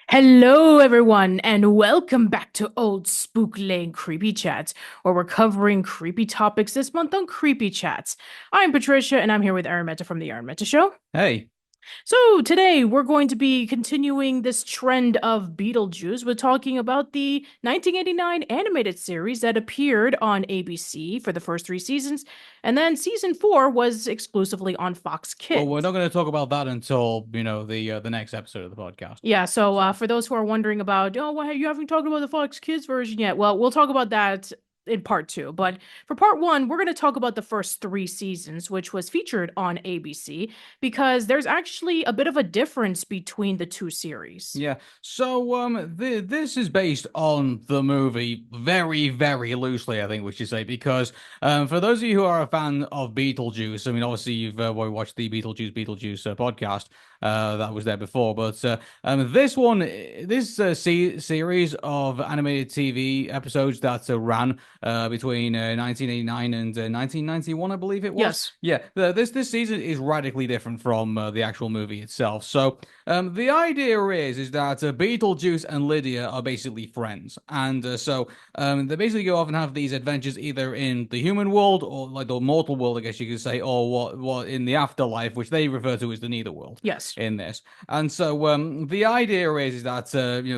Hello, everyone, and welcome back to Old Spook Lane Creepy Chats, where we're covering creepy topics this month on Creepy Chats. I'm Patricia, and I'm here with Arun from The Arun Show. Hey. So today we're going to be continuing this trend of Beetlejuice. We're talking about the 1989 animated series that appeared on ABC for the first 3 seasons, and then season 4 was exclusively on Fox Kids. Well, we're not going to talk about that until, the next episode of the podcast. Yeah, so for those who are wondering about, why you haven't talked about the Fox Kids version yet? Well, we'll talk about that in part 2. But for part 1, we're going to talk about the first 3 seasons, which was featured on ABC, because there's actually a bit of a difference between the 2 series. Yeah, so this is based on the movie very, very loosely, I think we should say, because for those of you who are a fan of Beetlejuice, I mean, obviously you've watched the Beetlejuice Beetlejuice podcast. That was there before, but this series of animated TV episodes that ran between 1989 and 1991, I believe it was. Yes. Yeah, this season is radically different from the actual movie itself. So the idea is that Beetlejuice and Lydia are basically friends, and so they basically go off and have these adventures either in the human world or like the mortal world, I guess you could say, or what in the afterlife, which they refer to as the Neitherworld. Yes. In this, and so the idea is that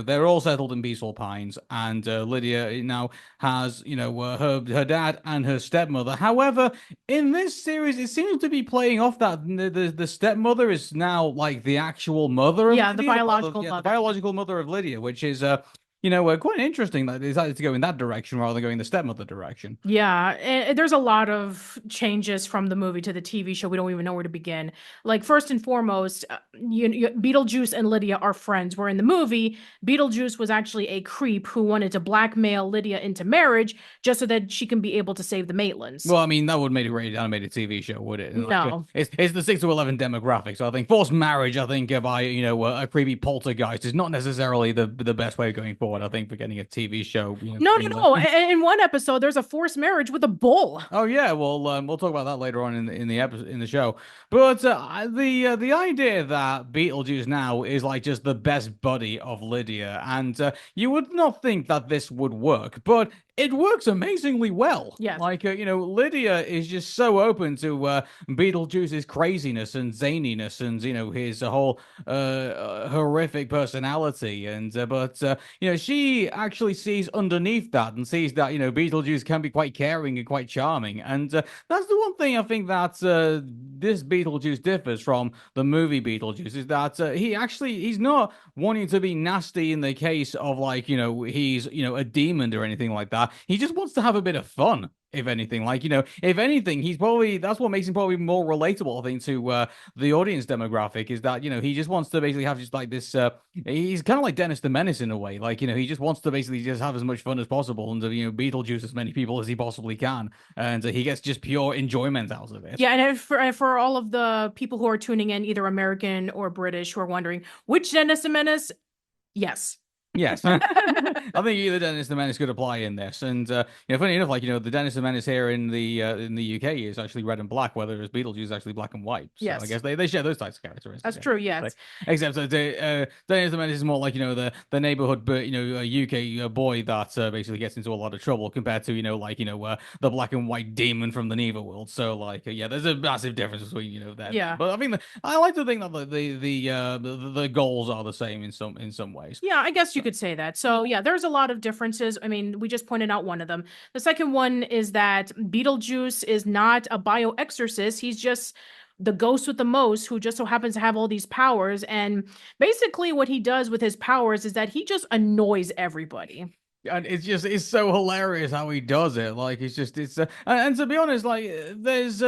they're all settled in Peaceful Pines, and Lydia now has her dad and her stepmother. However, in this series, it seems to be playing off that the stepmother is now like the actual mother of Lydia, the biological mother. The biological mother of Lydia, which is quite interesting that they decided to go in that direction rather than going the stepmother direction. Yeah, there's a lot of changes from the movie to the TV show. We don't even know where to begin. Like, first and foremost, Beetlejuice and Lydia are friends, where in the movie, Beetlejuice was actually a creep who wanted to blackmail Lydia into marriage just so that she can be able to save the Maitlands. Well, I mean, that would make a great animated TV show, would it? No. It's the 6 to 11 demographic, so I think forced marriage, I think, by, a creepy poltergeist is not necessarily the best way of going forward. I think for getting a TV show. No. In one episode, there's a forced marriage with a bull. Oh yeah, well, we'll talk about that later on in the show. But the idea that Beetlejuice now is like just the best buddy of Lydia, and you would not think that this would work, but it works amazingly well. Yes. Like, Lydia is just so open to Beetlejuice's craziness and zaniness and, his whole horrific personality. And, but she actually sees underneath that and sees that, Beetlejuice can be quite caring and quite charming. And that's the one thing I think that this Beetlejuice differs from the movie Beetlejuice is that he's not wanting to be nasty in the case of, like, he's, a demon or anything like that. He just wants to have a bit of fun, if anything. Like, if anything, that's what makes him probably more relatable, I think, to the audience demographic, is that, he just wants to basically have just like this, he's kind of like Dennis the Menace in a way. Like, he just wants to basically just have as much fun as possible and to, Beetlejuice as many people as he possibly can. And he gets just pure enjoyment out of it. Yeah, and for all of the people who are tuning in, either American or British, who are wondering, which Dennis the Menace? Yes. Yes, I think either Dennis the Menace could apply in this, and funny enough, the Dennis the Menace here in the UK is actually red and black, whether Beetlejuice is actually black and white. So I Yes, guess they share those types of that's characteristics. true. Yes. Like, except that Dennis the Menace is more like the neighborhood, but a UK boy that basically gets into a lot of trouble compared to the black and white demon from the Neitherworld. So yeah, there's a massive difference between that. Yeah. But I mean, I like to think that the goals are the same in some ways. Yeah, I guess you could say that. So, yeah, there's a lot of differences. I mean, we just pointed out one of them. The second one is that Beetlejuice is not a bioexorcist. He's just the ghost with the most who just so happens to have all these powers. And basically, what he does with his powers is that he just annoys everybody. And it's so hilarious how he does it. Like and to be honest, like there's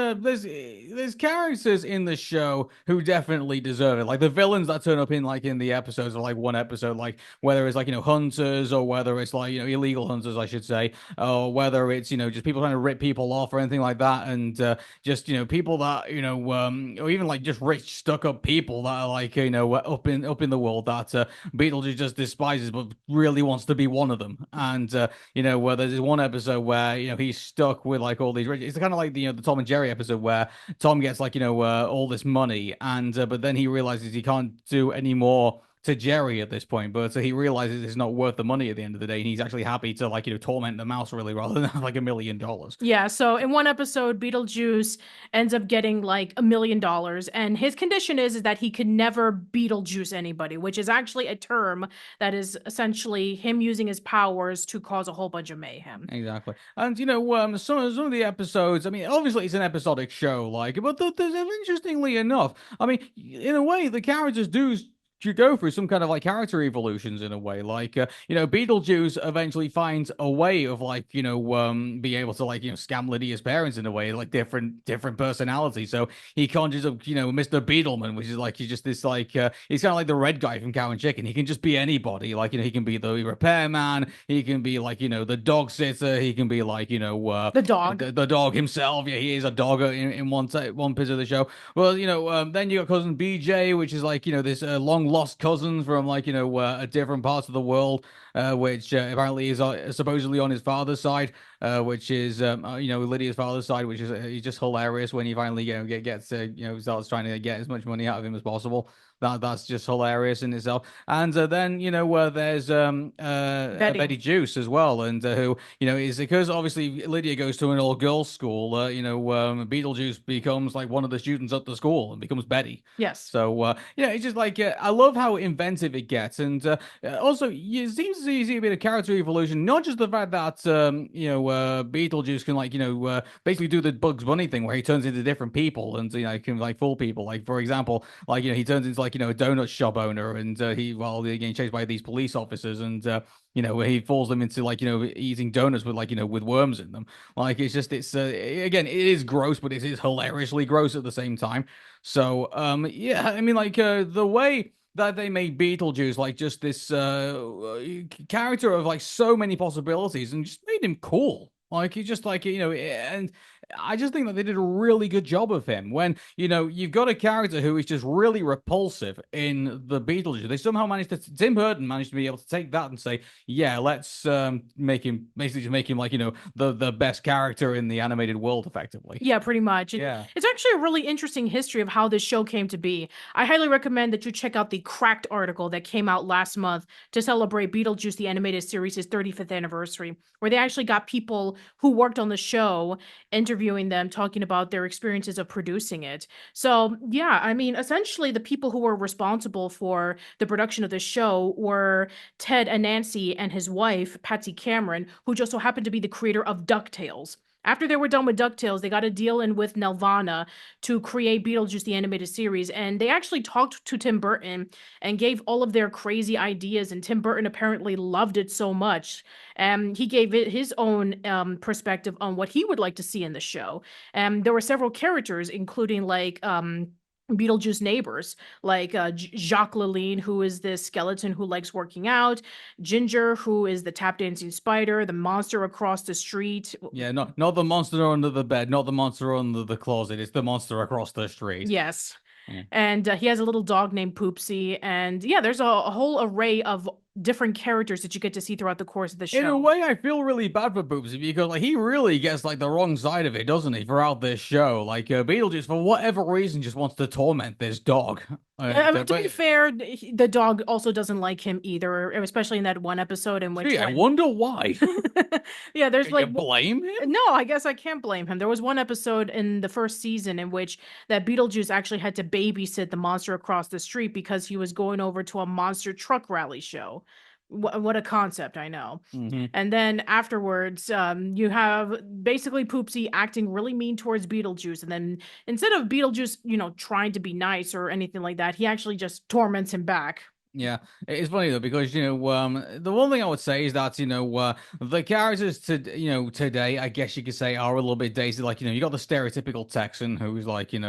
characters in the show who definitely deserve it. Like the villains that turn up in the episodes or like one episode, like whether it's hunters or whether it's illegal hunters, I should say, or whether it's just people trying to rip people off or anything like that, and just people that or even like just rich stuck up people that are up in the world that Beetlejuice just despises but really wants to be one of them. And there's this one episode where he's stuck with like all these rich. It's kind of like the Tom and Jerry episode where Tom gets all this money, and but then he realizes he can't do any more to Jerry at this point, but so he realizes it's not worth the money at the end of the day, and he's actually happy to torment the mouse really rather than have like $1 million. Yeah, so in one episode, Beetlejuice ends up getting like $1 million, and his condition is that he can never Beetlejuice anybody, which is actually a term that is essentially him using his powers to cause a whole bunch of mayhem. Exactly, and some of the episodes. I mean, obviously it's an episodic show, but there's interestingly enough. I mean, in a way, the characters do you go through some kind of like character evolutions in a way. Beetlejuice eventually finds a way of be able to scam Lydia's parents in a way, like different personalities. So he conjures up Mr. Beetleman, which is he's just this he's kind of like the red guy from Cow and Chicken. He can just be anybody. He can be the repairman, he can be the dog sitter, he can be The dog. the dog himself. Yeah, he is a dog in one bit of the show. Well, then you got cousin BJ, which is this long lost cousins from different parts of the world, which apparently is supposedly on his father's side, which is Lydia's father's side, which is he's just hilarious when he finally gets starts trying to get as much money out of him as possible. That's just hilarious in itself. And then there's Betty Juice as well, and who is because obviously Lydia goes to an all girls school. Beetlejuice becomes like one of the students at the school and becomes Betty. Yes. So it's just I love how inventive it gets, and also it seems to see a bit of character evolution. Not just the fact that Beetlejuice can basically do the Bugs Bunny thing where he turns into different people and can fool people. Like for example, he turns into a donut shop owner, and they're getting chased by these police officers, and he falls them into eating donuts with with worms in them. It's again, it is gross, but it is hilariously gross at the same time. So yeah, I mean the way that they made Beetlejuice just this character of so many possibilities and just made him cool. He just and I just think that they did a really good job of him. When you've got a character who is just really repulsive in the Beetlejuice, they somehow managed to Tim Burton managed to be able to take that and say, yeah, let's make him the best character in the animated world, effectively. Yeah, pretty much. Yeah, it's actually a really interesting history of how this show came to be. I highly recommend that you check out the Cracked article that came out last month to celebrate Beetlejuice the animated series' 35th anniversary, where they actually got people who worked on the show interviewing them, talking about their experiences of producing it. So yeah, I mean, essentially the people who were responsible for the production of the show were Ted Anansi and his wife, Patsy Cameron, who just so happened to be the creator of DuckTales. After they were done with DuckTales, they got a deal in with Nelvana to create Beetlejuice the animated series, and they actually talked to Tim Burton and gave all of their crazy ideas, and Tim Burton apparently loved it so much. He gave it his own perspective on what he would like to see in the show. There were several characters, including Beetlejuice neighbors, like Jacques LaLean, who is this skeleton who likes working out, Ginger, who is the tap dancing spider, the monster across the street. Yeah, not the monster under the bed, not the monster under the closet. It's the monster across the street. Yes. Yeah. And he has a little dog named Poopsie. And yeah, there's a whole array of different characters that you get to see throughout the course of the In a show. way, I feel really bad for Poopsie because like he really gets like the wrong side of it, doesn't he? Throughout this show, like Beetlejuice for whatever reason just wants to torment this dog. To be fair, the dog also doesn't like him either, especially in that one episode in which gee, I when wonder why. yeah, there's Can you like blame him? no, I guess I can't blame him. There was one episode in the first season in which that Beetlejuice actually had to babysit the monster across the street because he was going over to a monster truck rally show. What a concept, I know. Hmm. And then afterwards, you have basically Poopsie acting really mean towards Beetlejuice. And then instead of Beetlejuice, trying to be nice or anything like that, he actually just torments him back. Yeah, it's funny though because the one thing I would say is that the characters today I guess you could say are a little bit dated. Like you got the stereotypical Texan who's like the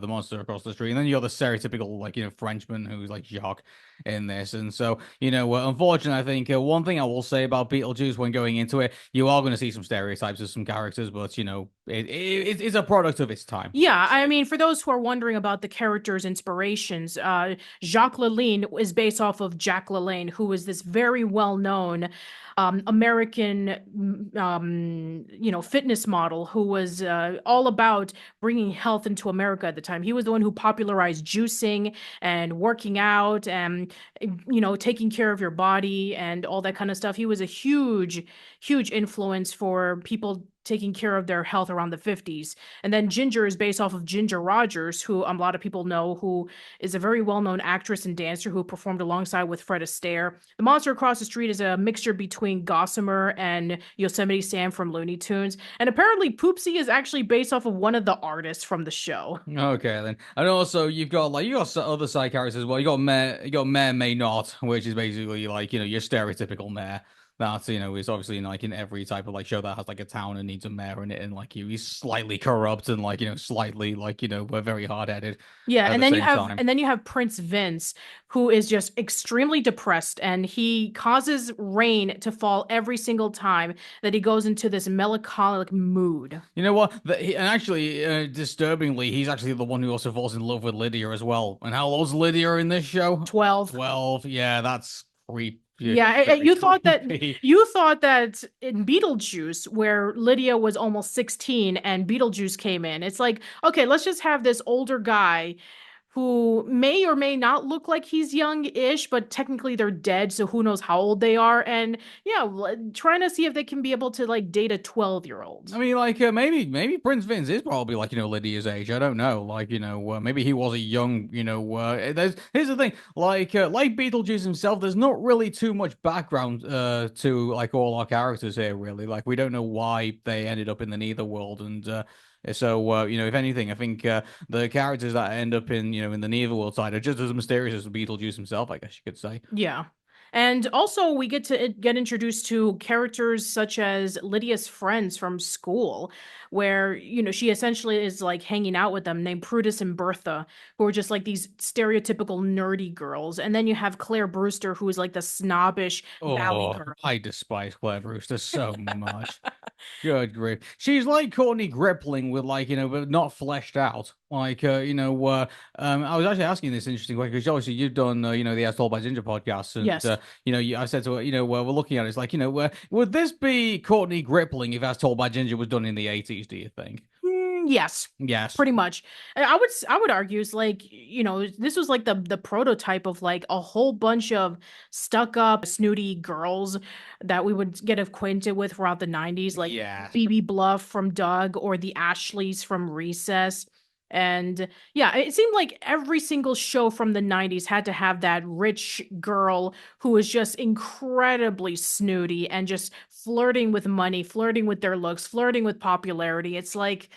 monster across the street, and then you got the stereotypical like Frenchman who's like Jacques in this. And so unfortunately, I think one thing I will say about Beetlejuice when going into it, you are going to see some stereotypes of some characters, but it's a product of its time. Yeah, I mean, for those who are wondering about the characters' inspirations, Jacques LaLean is based off of Jacques LaLean, who is this very well-known American, fitness model who was all about bringing health into America at the time. He was the one who popularized juicing and working out and, taking care of your body and all that kind of stuff. He was a huge, huge influence for people taking care of their health around the 50s. And then Ginger is based off of Ginger Rogers, who a lot of people know, who is a very well-known actress and dancer who performed alongside with Fred Astaire. The monster across the street is a mixture between Gossamer and Yosemite Sam from Looney Tunes. And apparently Poopsie is actually based off of one of the artists from the show. Okay then, and also you got some other side characters as well. You got Mayor May Not, which is basically like your stereotypical mayor. That is obviously like in every type of like show that has like a town and needs a mayor in it, and like he's slightly corrupt and like slightly like we're very hard headed Yeah, at and the then you same have time. and then you have Prince Vince, who is just extremely depressed, and he causes rain to fall every single time that he goes into this melancholic mood. You know what? And actually, disturbingly, he's actually the one who also falls in love with Lydia as well. And how old's Lydia in this show? 12. 12. Yeah, that's creepy. Yeah, Very you thought that creepy. in Beetlejuice, where Lydia was almost 16 and Beetlejuice came in, it's like, okay, let's just have this older guy who may or may not look like he's young-ish, but technically they're dead, so who knows how old they are. And yeah, trying to see if they can be able to like date a 12-year-old. I mean, like maybe Prince Vince is probably like Lydia's age. I don't know. Like maybe he was a young. Here's the thing. Like Beetlejuice himself, there's not really too much background to like all our characters here. Really, like we don't know why they ended up in the Neitherworld, and so if anything, I think the characters that end up in the Neitherworld side are just as mysterious as Beetlejuice himself. I guess you could say. Yeah. And also, we get to get introduced to characters such as Lydia's friends from school, where, she essentially is like hanging out with them, named Prudence and Bertha, who are just like these stereotypical nerdy girls. And then you have Claire Brewster, who is like the snobbish valley Oh, girl. I despise Claire Brewster so much. Good grief. She's like Courtney Grippling with like, but not fleshed out. Like, I was actually asking this interesting question because obviously you've done, the As Told by Ginger podcast. And, Yes. I said to her, we're looking at it, it's like, would this be Courtney Grippling if As Told by Ginger was done in the 80s, do you think? Yes, Yes. pretty much. I would argue it's like, this was like the prototype of like a whole bunch of stuck up snooty girls that we would get acquainted with throughout the 90s, like Yeah. Phoebe Bluff from Doug or the Ashleys from Recess. And yeah, it seemed like every single show from the 90s had to have that rich girl who was just incredibly snooty and just flirting with money, flirting with their looks, flirting with popularity. It's like,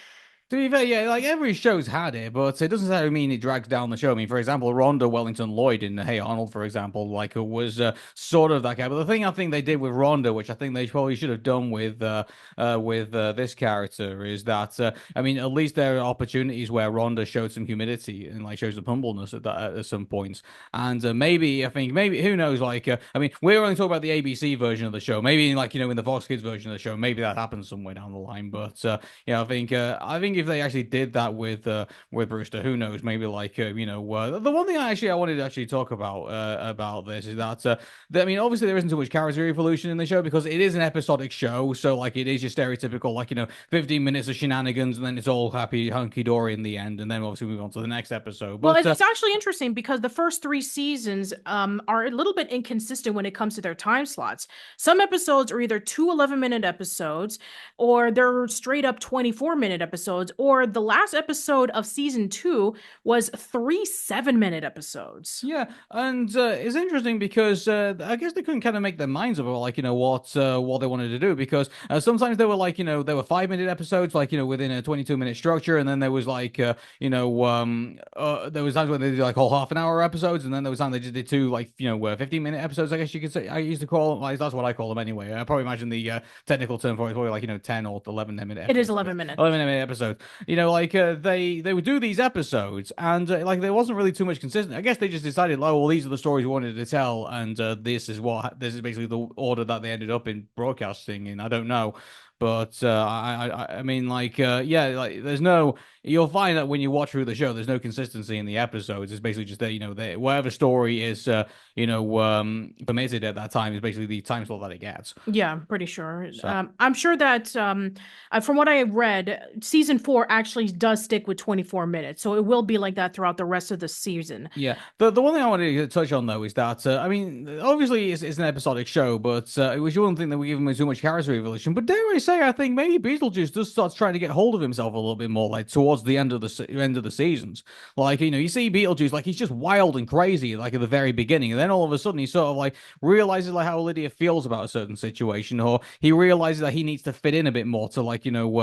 To be fair, yeah, like every show's had it, but it doesn't necessarily mean it drags down the show. I mean, for example, Rhonda Wellington Lloyd in Hey Arnold, for example, like it was sort of that guy. But the thing I think they did with Rhonda, which I think they probably should have done with this character, is that I mean, at least there are opportunities where Rhonda showed some humility and like shows some humbleness at some points. And maybe I think maybe who knows? Like I mean, we're only talking about the ABC version of the show. Maybe like in the Fox Kids version of the show, maybe that happens somewhere down the line. But I think think if they actually did that with Brewster, who knows? Maybe like the one thing I wanted to actually talk about this is that I mean, obviously there isn't too much character evolution in the show because it is an episodic show, so like it is your stereotypical 15 minutes of shenanigans and then it's all happy hunky dory in the end, and then obviously move on to the next episode. Well, But it's actually interesting because the first three seasons are a little bit inconsistent when it comes to their time slots. Some episodes are either two 11-minute episodes, or they're straight up 24-minute episodes, or the last episode of season 2 was three 7-minute episodes. Yeah, and it's interesting because I guess they couldn't kind of make their minds up about what they wanted to do because sometimes they were they were 5-minute episodes within a 22-minute structure, and then there was there was times when they did like whole half-an-hour episodes, and then there was times they just did two 15-minute episodes. I guess you could say I used to call them. Like, that's what I call them anyway. I probably imagine the technical term for it is probably 10 or 11-minute. It is 11 minutes. 11-minute episodes. They would do these episodes, and there wasn't really too much consistent. I guess they just decided, like, well, these are the stories we wanted to tell, and this is basically the order that they ended up in broadcasting in. I don't know. But I mean, yeah, like there's no. You'll find that when you watch through the show, there's no consistency in the episodes. It's basically just that whatever story is permitted at that time is basically the time slot that it gets. Yeah, I'm pretty sure. So. I'm sure that from what I read, season 4 actually does stick with 24 minutes, so it will be like that throughout the rest of the season. Yeah, the one thing I wanted to touch on though is that I mean, obviously it's an episodic show, but it was one thing that we give him too much character evolution. But dare I say, I think maybe Beetlejuice just starts trying to get hold of himself a little bit more, like towards the end of the seasons. Like you see Beetlejuice, like he's just wild and crazy, like at the very beginning, and then all of a sudden he sort of like realizes like how Lydia feels about a certain situation, or he realizes that he needs to fit in a bit more to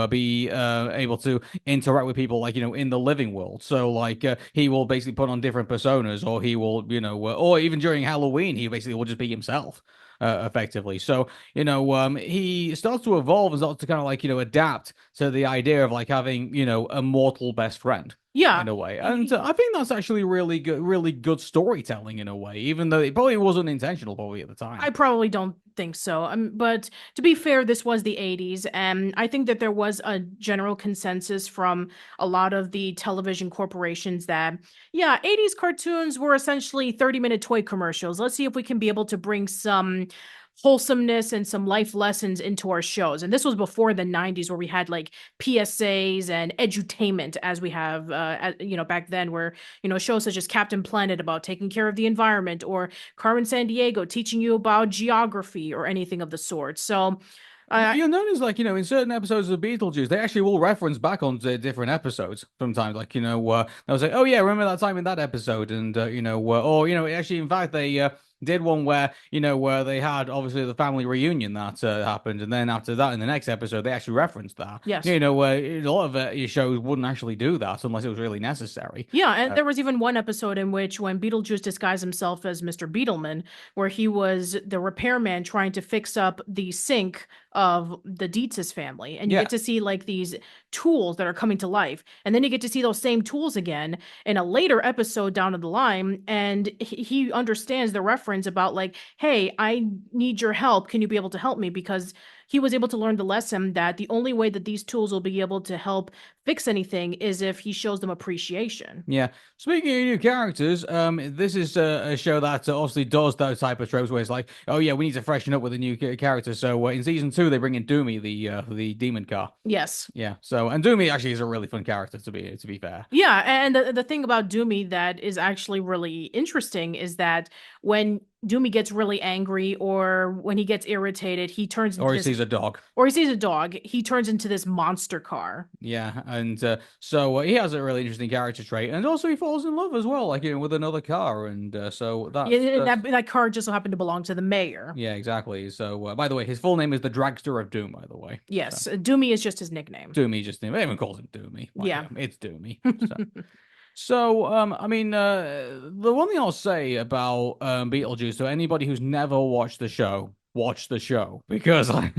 be able to interact with people in the living world. So he will basically put on different personas, or he will or even during Halloween he basically will just be himself. Effectively. So, he starts to evolve and starts to kind of adapt to the idea of having, a mortal best friend. Yeah. In a way. And I think that's actually really good storytelling in a way, even though it probably wasn't intentional probably at the time. I probably don't think so. But to be fair, this was the 80s, and I think that there was a general consensus from a lot of the television corporations that, yeah, 80s cartoons were essentially 30-minute toy commercials. Let's see if we can be able to bring some wholesomeness and some life lessons into our shows. And this was before the 90s where we had like PSAs and edutainment as we have back then, where shows such as Captain Planet about taking care of the environment, or Carmen Sandiego teaching you about geography or anything of the sort. So you'll notice, in certain episodes of Beetlejuice, they actually will reference back onto different episodes sometimes. They'll say, "Oh yeah, remember that time in that episode?" And actually, in fact, they did one where they had obviously the family reunion that happened, and then after that, in the next episode, they actually referenced that. Yes. A lot of your shows wouldn't actually do that unless it was really necessary. Yeah, and there was even one episode in which when Beetlejuice disguised himself as Mr. Beetleman, where he was the repairman trying to fix up the sink of the Deetz's family, and you get to see like these tools that are coming to life, and then you get to see those same tools again in a later episode down the line, and he understands the reference about like, hey, I need your help, can you be able to help me? Because he was able to learn the lesson that the only way that these tools will be able to help fix anything is if he shows them appreciation. Yeah. Speaking of new characters, this is a show that obviously does those type of tropes where it's like, oh yeah, we need to freshen up with a new character. So in season 2, they bring in Doomy, the demon car. Yes. Yeah. So and Doomy actually is a really fun character to be fair. Yeah, and the thing about Doomy that is actually really interesting is that when Doomy gets really angry, or when he gets irritated, he turns into sees a dog. Or he sees a dog, he turns into this monster car. Yeah, and so he has a really interesting character trait, and also he falls in love as well, with another car, and so that car just so happened to belong to the mayor. Yeah, exactly. So by the way, his full name is the Dragster of Doom. By the way, yes, so. Doomy is just his nickname. Doomy just everyone calls him Doomy. Yeah, it's Doomy. So. So, I mean, the one thing I'll say about Beetlejuice to anybody who's never watched the show, watch the show, because the one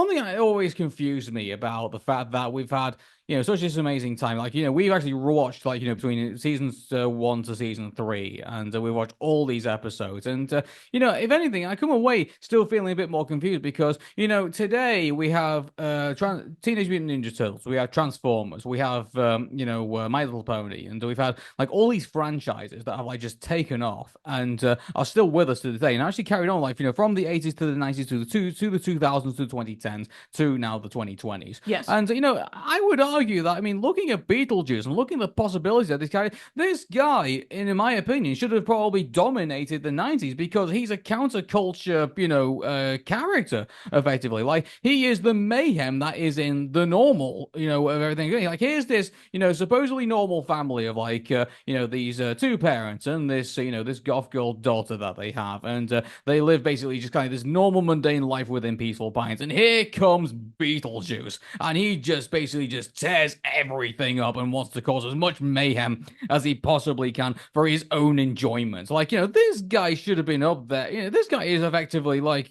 thing that always confused me about the fact that we've had such this amazing time. Like, we've actually watched, like, between seasons 1 to season 3, and we watched all these episodes. And, if anything, I come away still feeling a bit more confused because, today we have Teenage Mutant Ninja Turtles, we have Transformers, we have, My Little Pony, and we've had, like, all these franchises that have, like, just taken off and are still with us to the day and actually carried on, like, from the 80s to the 90s to the 2000s to the 2010s to now the 2020s. Yes. And, I would argue that, I mean, looking at Beetlejuice and looking at the possibilities of this guy, in my opinion, should have probably dominated the 90s because he's a counterculture, character, effectively. Like, he is the mayhem that is in the normal, of everything. Like, here's this, supposedly normal family of, like, these two parents and this, this goth girl daughter that they have. And they live basically just kind of this normal, mundane life within peaceful pines. And here comes Beetlejuice. And he just basically just tears everything up and wants to cause as much mayhem as he possibly can for his own enjoyment. Like, this guy should have been up there. This guy is effectively like,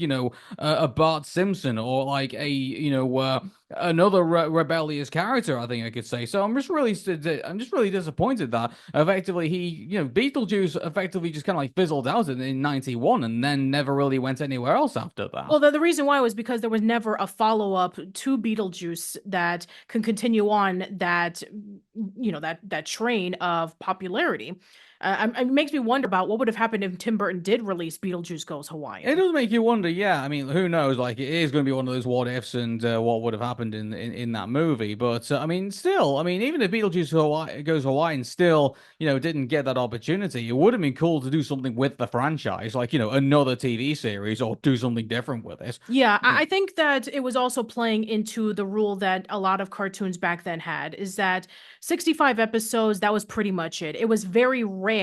a Bart Simpson or like a, another rebellious character, I think I could say. So I'm just really disappointed that effectively he, Beetlejuice effectively just kind of like fizzled out in 91 and then never really went anywhere else after that. Well, the reason why was because there was never a follow-up to Beetlejuice that can continue on that, that train of popularity. It makes me wonder about what would have happened if Tim Burton did release Beetlejuice Goes Hawaiian. It does make you wonder, yeah. I mean, who knows? Like, it is going to be one of those what ifs and what would have happened in that movie. But I mean, still, I mean, even if Beetlejuice Goes Hawaiian still, didn't get that opportunity, it would have been cool to do something with the franchise, like, another TV series or do something different with it. Yeah, I think that it was also playing into the rule that a lot of cartoons back then had, is that 65 episodes, that was pretty much it. It was very rare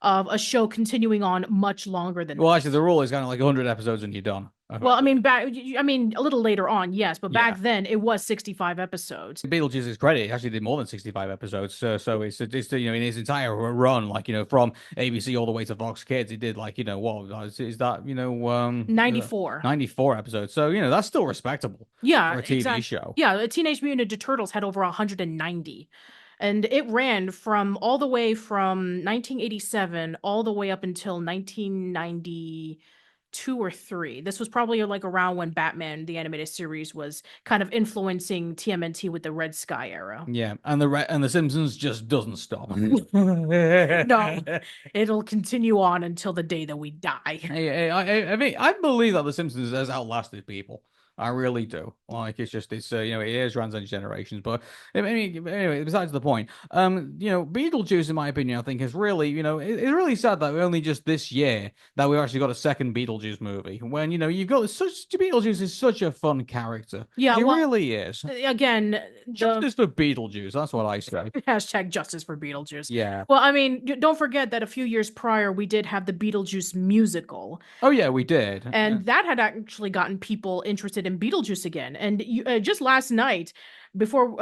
of a show continuing on much longer than Well, that. actually, the rule is kind of like 100 episodes and you're done. Well, I mean, a little later on, yes, but back then it was 65 episodes. Beetlejuice's credit, he actually did more than 65 episodes. So it's in his entire run, like, from ABC all the way to Fox Kids, he did, like, what is that, 94. 94 episodes. So, that's still respectable. Yeah, for a TV exactly. show. Yeah, the Teenage Mutant Ninja Turtles had over 190. And it ran from all the way from 1987 all the way up until 1992 or 3. This was probably like around when Batman the animated series was kind of influencing TMNT with the Red Sky era. Yeah, and the Simpsons just doesn't stop. No, it'll continue on until the day that we die. I mean, I believe that the Simpsons has outlasted people. I really do. Like, it's just, it is transcends generations. But I mean, anyway, besides the point, Beetlejuice, in my opinion, I think is really, it's really sad that we only just this year that we've actually got a second Beetlejuice movie. When you've got Beetlejuice is such a fun character. Yeah, he really is. Again, Justice for Beetlejuice. That's what I say. Hashtag justice for Beetlejuice. Yeah. Well, I mean, don't forget that a few years prior we did have the Beetlejuice musical. Oh yeah, we did. And that had actually gotten people interested in Beetlejuice again. And just last night, before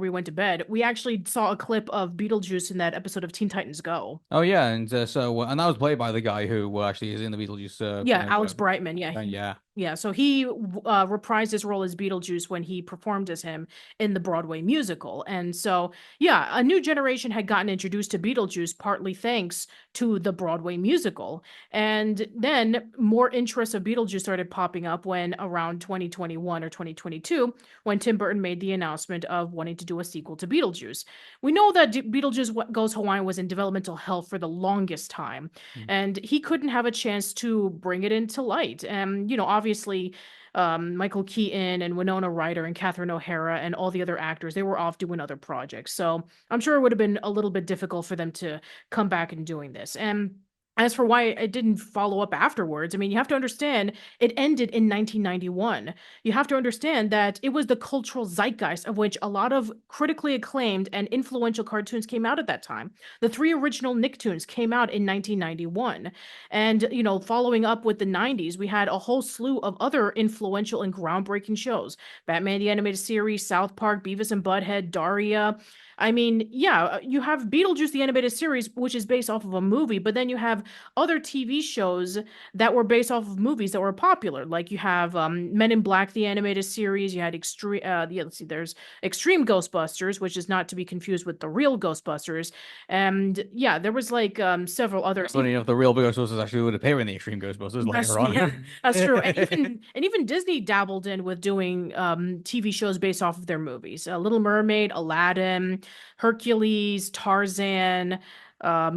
we went to bed, we actually saw a clip of Beetlejuice in that episode of Teen Titans Go. Oh yeah, and and that was played by the guy who actually is in the Beetlejuice. Alex Brightman. Yeah. Yeah, so he reprised his role as Beetlejuice when he performed as him in the Broadway musical. And so, yeah, a new generation had gotten introduced to Beetlejuice partly thanks to the Broadway musical. And then more interest of Beetlejuice started popping up when around 2021 or 2022, when Tim Burton made the announcement of wanting to do a sequel to Beetlejuice. We know that Beetlejuice Goes Hawaiian was in developmental hell for the longest time, and he couldn't have a chance to bring it into light. And, obviously, Michael Keaton and Winona Ryder and Catherine O'Hara and all the other actors, they were off doing other projects. So I'm sure it would have been a little bit difficult for them to come back and doing this. And as for why it didn't follow up afterwards, I mean, you have to understand it ended in 1991. You have to understand that it was the cultural zeitgeist of which a lot of critically acclaimed and influential cartoons came out at that time. The 3 original Nicktoons came out in 1991. And, following up with the 90s, we had a whole slew of other influential and groundbreaking shows. Batman the Animated Series, South Park, Beavis and Butthead, Daria. I mean, yeah, you have Beetlejuice the animated series, which is based off of a movie, but then you have other TV shows that were based off of movies that were popular. Like you have Men in Black the animated series. You had Extreme. Yeah, let's see. There's Extreme Ghostbusters, which is not to be confused with the real Ghostbusters. And yeah, there was like several others. Funny enough, the real Ghostbusters actually would appear in the Extreme Ghostbusters That's later yeah, on. that's true. And even Disney dabbled in with doing TV shows based off of their movies. Little Mermaid, Aladdin, Hercules, Tarzan, Yeah,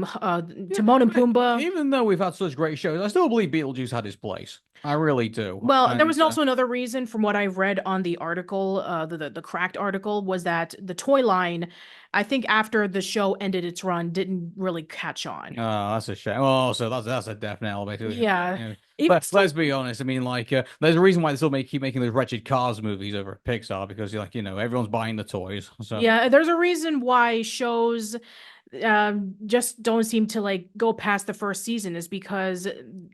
Timon and I mean, Pumbaa. even though we've had such great shows, I still believe Beetlejuice had his place. I really do. Well, there And was also another reason from what I read on the article, the cracked article, was that the toy line, I think after the show ended its run, didn't really catch on. that's a shame. Oh, so that's a definite elevator. Yeah. Yeah. Even But still, let's be honest. I mean, like, there's a reason why they still keep making those wretched Cars movies over at Pixar because, like, everyone's buying the toys. So yeah, there's a reason why shows just don't seem to like go past the first season is because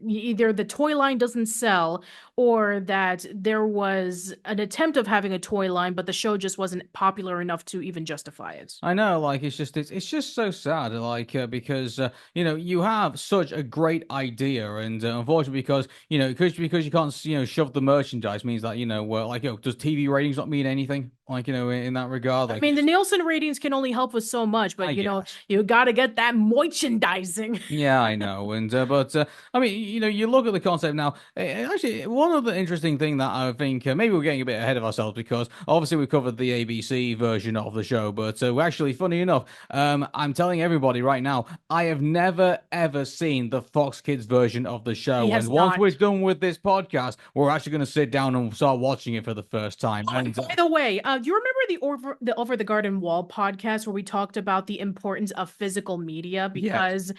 either the toy line doesn't sell or that there was an attempt of having a toy line, but the show just wasn't popular enough to even justify it. I know, like it's just so sad, like because you have such a great idea, and unfortunately, because you can't shove the merchandise means that like does TV ratings not mean anything? Like in that regard, I like mean, the Nielsen ratings can only help us so much, but I guess. you got to get that merchandising. Yeah, I know, and but I mean, you look at the concept now. Actually, one other interesting thing that I think maybe we're getting a bit ahead of ourselves because obviously we covered the ABC version of the show, but we're actually, funny enough, I'm telling everybody right now, I have never ever seen the Fox Kids version of the He show, and has once not. we're done with this podcast, we're actually going to sit down and start watching it for the first time. Oh, and And by the way, do you remember the Over the Garden Wall podcast where we talked about the importance of physical media yes, because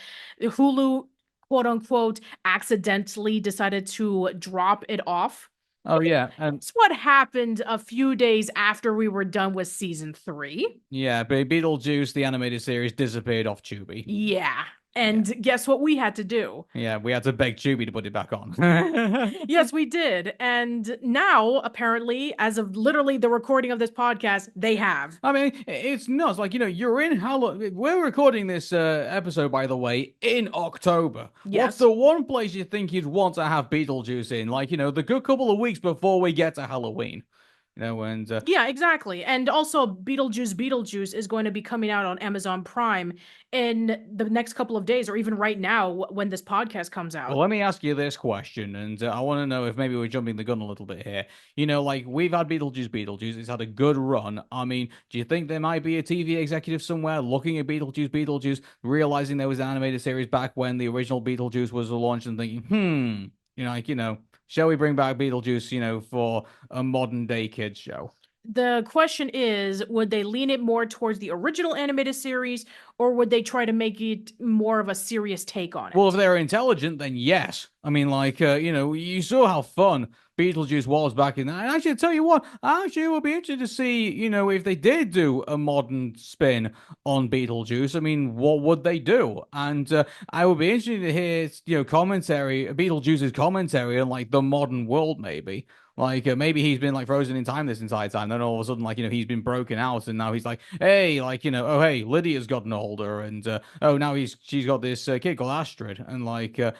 Hulu, quote unquote, accidentally decided to drop it off? oh yeah, and It's what happened a few days after we were done with season three. yeah, Beetlejuice, the animated series, disappeared off Tubi. Yeah. Yeah. And guess what we had to do? Yeah, we had to beg Tubi to put it back on. Yes, we did. And now, apparently, as of literally the recording of this podcast, they have. I mean, it's nuts. Like, you're in Halloween. We're recording this episode, by the way, in October. What's Yes. the one place you think you'd want to have Beetlejuice in? Like, the good couple of weeks before we get to Halloween. And Yeah, exactly. And also, Beetlejuice Beetlejuice is going to be coming out on Amazon Prime in the next couple of days, or even right now when this podcast comes well, out. let me ask you this question, and I want to know if maybe we're jumping the gun a little bit here. Like we've had Beetlejuice. It's had a good run. I mean, do you think there might be a TV executive somewhere looking at Beetlejuice, realizing there was an animated series back when the original Beetlejuice was launched, and thinking, shall we bring back Beetlejuice, for a modern day kids show? The question is, would they lean it more towards the original animated series, or would they try to make it more of a serious take on Well, if it? they're intelligent, then yes. I mean, like, you saw how fun Beetlejuice was back in that. And actually, I tell you what, actually, it would be interesting to see, if they did do a modern spin on Beetlejuice. I mean, what would they do? And I would be interested to hear, commentary, Beetlejuice's commentary on, like, the modern world, maybe. Like maybe he's been like frozen in time this entire time. Then all of a sudden, like he's been broken out, and now he's like, hey, like oh hey, Lydia's gotten older, and oh now she's got this kid called Astrid, and like then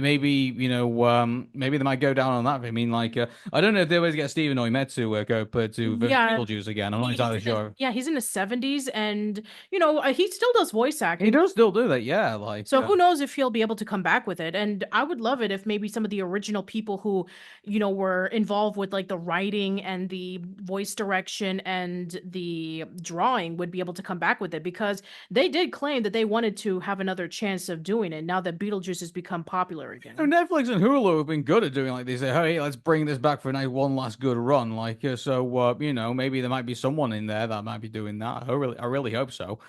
maybe maybe they might go down on that. I mean, like I don't know if they always get Stephen Oymet to go to Yeah, Beetlejuice again. I'm not entirely sure. yeah, he's in his 70s, and he still does voice He acting. does still do that, yeah. Like So who knows if he'll be able to come back with it. And I would love it if maybe some of the original people who, were involved with like the writing and the voice direction and the drawing would be able to come back with it because they did claim that they wanted to have another chance of doing it now that Beetlejuice has become popular again. Netflix and Hulu have been good at doing like this. Hey, let's bring this back for a nice one last good run. Like, maybe there might be someone in there that might be doing that. I really hope so.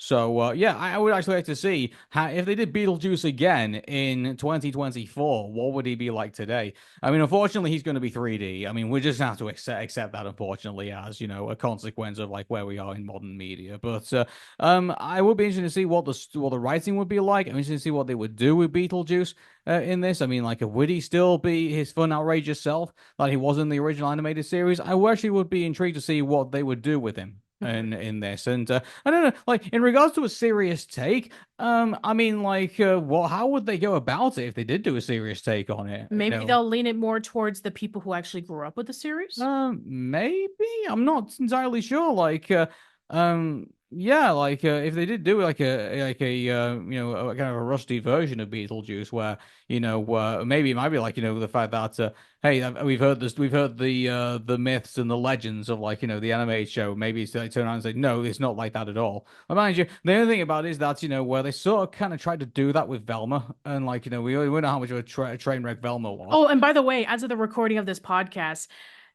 So, yeah, I would actually like to see how if they did Beetlejuice again in 2024, what would he be like today? I mean, unfortunately, he's going to be 3D. I mean, we just have to accept that, unfortunately, as a consequence of like where we are in modern media. But I would be interested to see what the writing would be like. I'm interested to see what they would do with Beetlejuice in this. I mean, like, would he still be his fun, outrageous self like he was in the original animated series? I actually would be intrigued to see what they would do with him. in this. And I don't know, like in regards to a serious take, I mean, like, what? How would they go about it if they did do a serious take on it? Maybe they'll lean it more towards the people who actually grew up with the series. Maybe I'm not entirely sure. Like, yeah, like if they did do a kind of a rusty version of Beetlejuice, where maybe it might be like the fact that hey, we've heard the myths and the legends of like the animated show. Maybe it's they turn around and say no, it's not like that at all. But mind you, the only thing about it is that where they sort of kind of tried to do that with Velma, and like we know how much of a train wreck Velma was. Oh, and by the way, as of the recording of this podcast,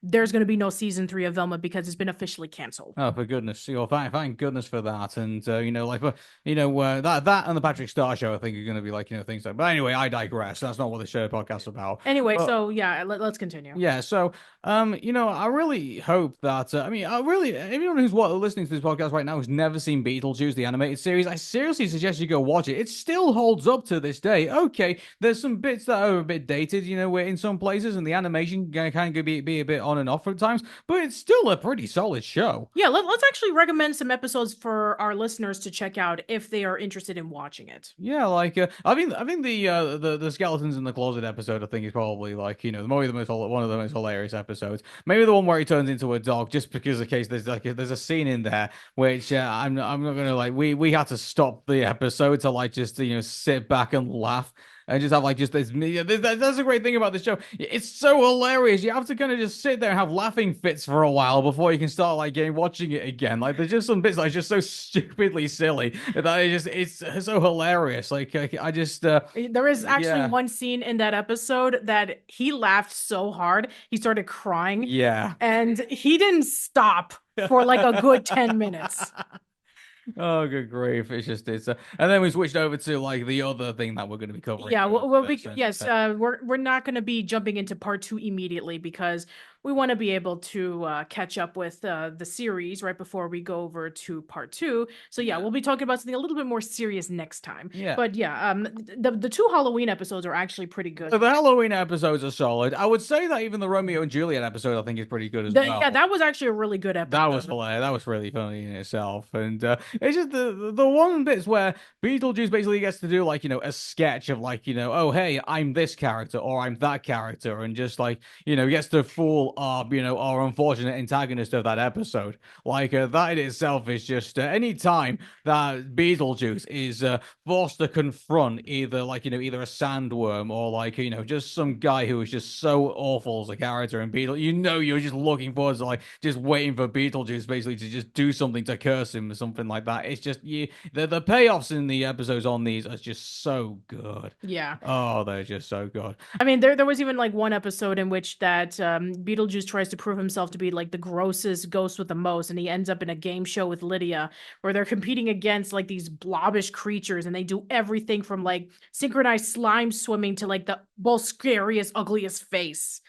there's going to be no season 3 of Velma because it's been officially canceled. Oh, for goodness! Thank goodness for that. And that and the Patrick Star Show, I think, are going to be like things like. But anyway, I digress. That's not what the show podcast's about. Anyway, But, so yeah, let's continue. yeah. So, I really hope that. I mean, I really, everyone who's listening to this podcast right now who's never seen Beetlejuice the animated series, I seriously suggest you go watch it. It still holds up to this day. Okay, there's some bits that are a bit dated, where in some places, and the animation can be a bit on and off at times, but it's still a pretty solid show. Yeah, let's actually recommend some episodes for our listeners to check out if they are interested in watching it. Yeah, like I think the skeletons in the closet episode I think is probably like one of the most hilarious episodes. Maybe the one where he turns into a dog, just because in case there's a scene in there which I'm not gonna like we had to stop the episode to like just sit back and laugh. And just have like just this. That's a great thing about this show. It's so hilarious. You have to kind of just sit there and have laughing fits for a while before you can start like watching it again. Like there's just some bits like just so stupidly silly that it's so hilarious. Like I just There is actually yeah. one scene in that episode that he laughed so hard he started crying, Yeah. and he didn't stop for like a good 10 minutes. Oh, good grief! And then we switched over to like the other thing that we're going to be covering. Yeah, yes, we're not going to be jumping into part 2 immediately because we want to be able to catch up with the series right before we go over to part 2. So yeah, we'll be talking about something a little bit more serious next time. Yeah. But yeah, the 2 Halloween episodes are actually pretty good. So the Halloween episodes are solid. I would say that even the Romeo and Juliet episode I think is pretty good as well. Yeah, that was actually a really good episode. That was hilarious. That was really funny in itself. And it's just the one bits where Beetlejuice basically gets to do like a sketch of like oh hey, I'm this character or I'm that character, and just like gets to fool our unfortunate antagonist of that episode. Like that in itself is just any time that Beetlejuice is forced to confront either like either a sandworm or like just some guy who is just so awful as a character in Beetle. You're just looking forward to like just waiting for Beetlejuice basically to just do something to curse him or something like that. It's just the payoffs in the episodes on these are just so good. Yeah. Oh, they're just so good. I mean, there was even like one episode in which that Beetlejuice tries to prove himself to be like the grossest ghost with the most, and he ends up in a game show with Lydia where they're competing against like these blobbish creatures, and they do everything from like synchronized slime swimming to like the most scariest, ugliest face.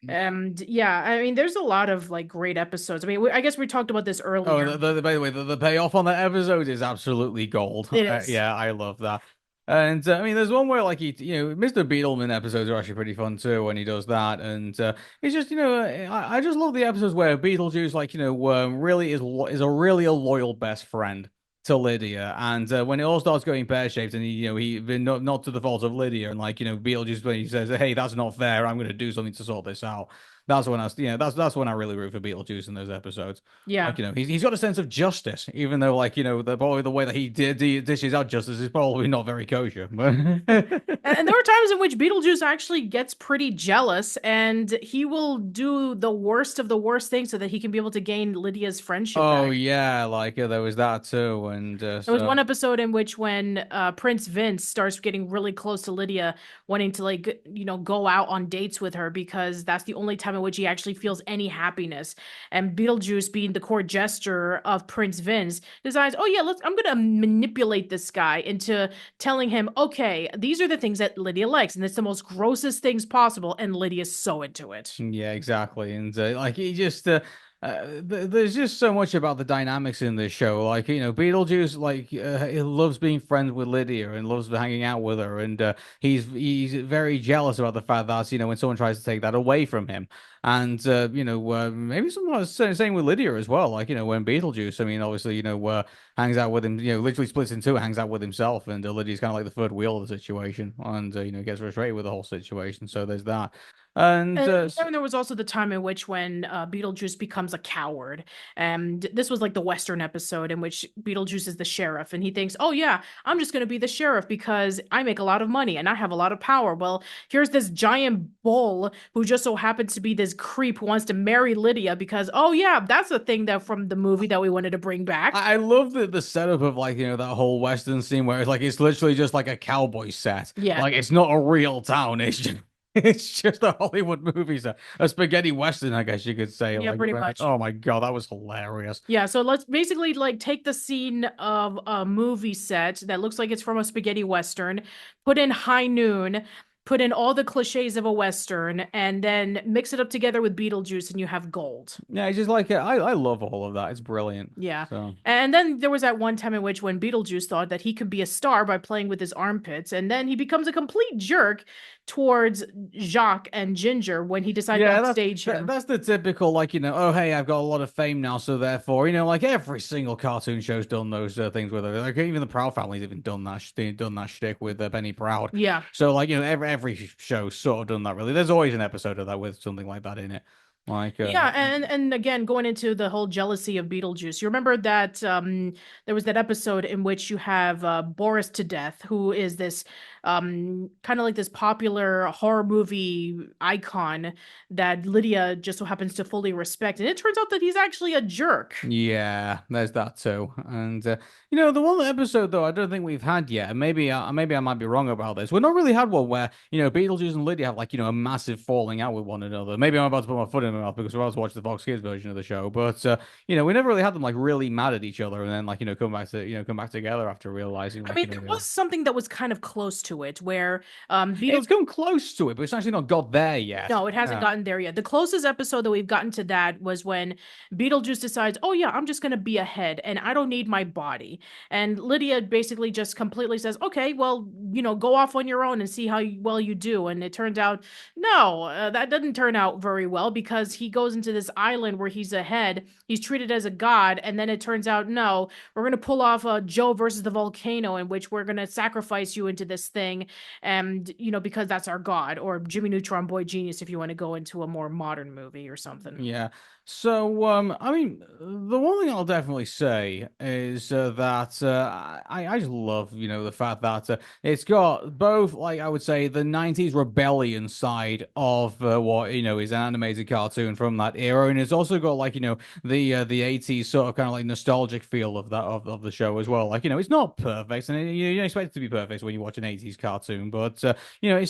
And yeah, I mean, there's a lot of like great episodes. I mean, I guess we talked about this earlier. Oh, by the way, the payoff on that episode is absolutely gold. It is. Yeah, I love that. And I mean, there's one where like Mr. Beetleman episodes are actually pretty fun too when he does that, and it's just I just love the episodes where Beetlejuice like really is a really a loyal best friend to Lydia, and when it all starts going pear shaped, and he not to the fault of Lydia, and like Beetlejuice when he says, "Hey, that's not fair. I'm going to do something to sort this out." That's when that's when I really root for Beetlejuice in those episodes. Yeah. Like, he's got a sense of justice, even though like probably the way that he dishes out justice is probably not very kosher. And there are times in which Beetlejuice actually gets pretty jealous, and he will do the worst of the worst things so that he can be able to gain Lydia's friendship Oh back. yeah, like there was that too, and There was one episode in which when Prince Vince starts getting really close to Lydia, wanting to like go out on dates with her because that's the only time in which he actually feels any happiness. And Beetlejuice, being the court jester of Prince Vince, decides, oh yeah, I'm gonna manipulate this guy into telling him, okay, these are the things that Lydia likes, and it's the most grossest things possible, and Lydia's so into it. Yeah, exactly, and like he just. there's just so much about the dynamics in this show. Like, Beetlejuice, like, he loves being friends with Lydia and loves hanging out with her, and he's very jealous about the fact that when someone tries to take that away from him, and maybe someone same with Lydia as well. Like, when Beetlejuice, I mean, obviously, hangs out with him, literally splits in two, hangs out with himself, and Lydia's kind of like the third wheel of the situation, and gets frustrated with the whole situation. So there's that. And And then there was also the time in which when Beetlejuice becomes a coward. And this was like the Western episode in which Beetlejuice is the sheriff and he thinks, oh, yeah, I'm just going to be the sheriff because I make a lot of money and I have a lot of power. Well, here's this giant bull who just so happens to be this creep who wants to marry Lydia because, oh, yeah, that's the thing that from the movie that we wanted to bring back. I love the setup of like that whole Western scene where it's literally just like a cowboy set. Yeah. Like it's not a real town. It's just it's just a Hollywood movie set, a spaghetti Western, I guess you could say. Yeah, Like, pretty much. oh my God, that was hilarious. Yeah, so let's basically like take the scene of a movie set that looks like it's from a spaghetti western, put in high noon, put in all the cliches of a western, and then mix it up together with Beetlejuice, and you have gold. Yeah, it's just like I love all of that. It's brilliant. Yeah. So. And then there was that one time in which when Beetlejuice thought that he could be a star by playing with his armpits, and then he becomes a complete jerk towards Jacques and Ginger when he decided to Yeah, upstage him. that's the typical like oh hey, I've got a lot of fame now, so therefore like every single cartoon show's done those things with her. Like even the Proud Family's even done that shtick with Penny Proud. Yeah. So like every show's sort of done that really. There's always an episode of that with something like that in it. Like Yeah, and again, going into the whole jealousy of Beetlejuice, you remember that there was that episode in which you have Boris to Death, who is this kind of like this popular horror movie icon that Lydia just so happens to fully respect, and it turns out that he's actually a jerk. Yeah, there's that too. And the one episode though I don't think we've had yet. And maybe I might be wrong about this. We've not really had one where Beetlejuice and Lydia have like a massive falling out with one another. Maybe I'm about to put my foot in my mouth because we're about to watch the Fox Kids version of the show. But we never really had them like really mad at each other and then like come back together after realizing I like mean, there was something that was kind of close to it, where it's come close to it, but it's actually not got there yet. No, it hasn't Yeah. gotten there yet. The closest episode that we've gotten to that was when Beetlejuice decides, oh, yeah, I'm just going to be a head and I don't need my body. And Lydia basically just completely says, okay, well, go off on your own and see how well you do. And it turns out, no, that didn't turn out very well because he goes into this island where he's a head. He's treated as a god. And then it turns out, no, we're going to pull off a Joe versus the volcano in which we're going to sacrifice you into this thing. And, because that's our god, or Jimmy Neutron Boy Genius if you want to go into a more modern movie or something. Yeah. So, I mean, the one thing I'll definitely say is that I just love, the fact that it's got both, like I would say, the '90s rebellion side of what is an animated cartoon from that era, and it's also got like the '80s sort of kind of like nostalgic feel of that of the show as well. Like it's not perfect, and you don't expect it to be perfect when you watch an '80s cartoon, but it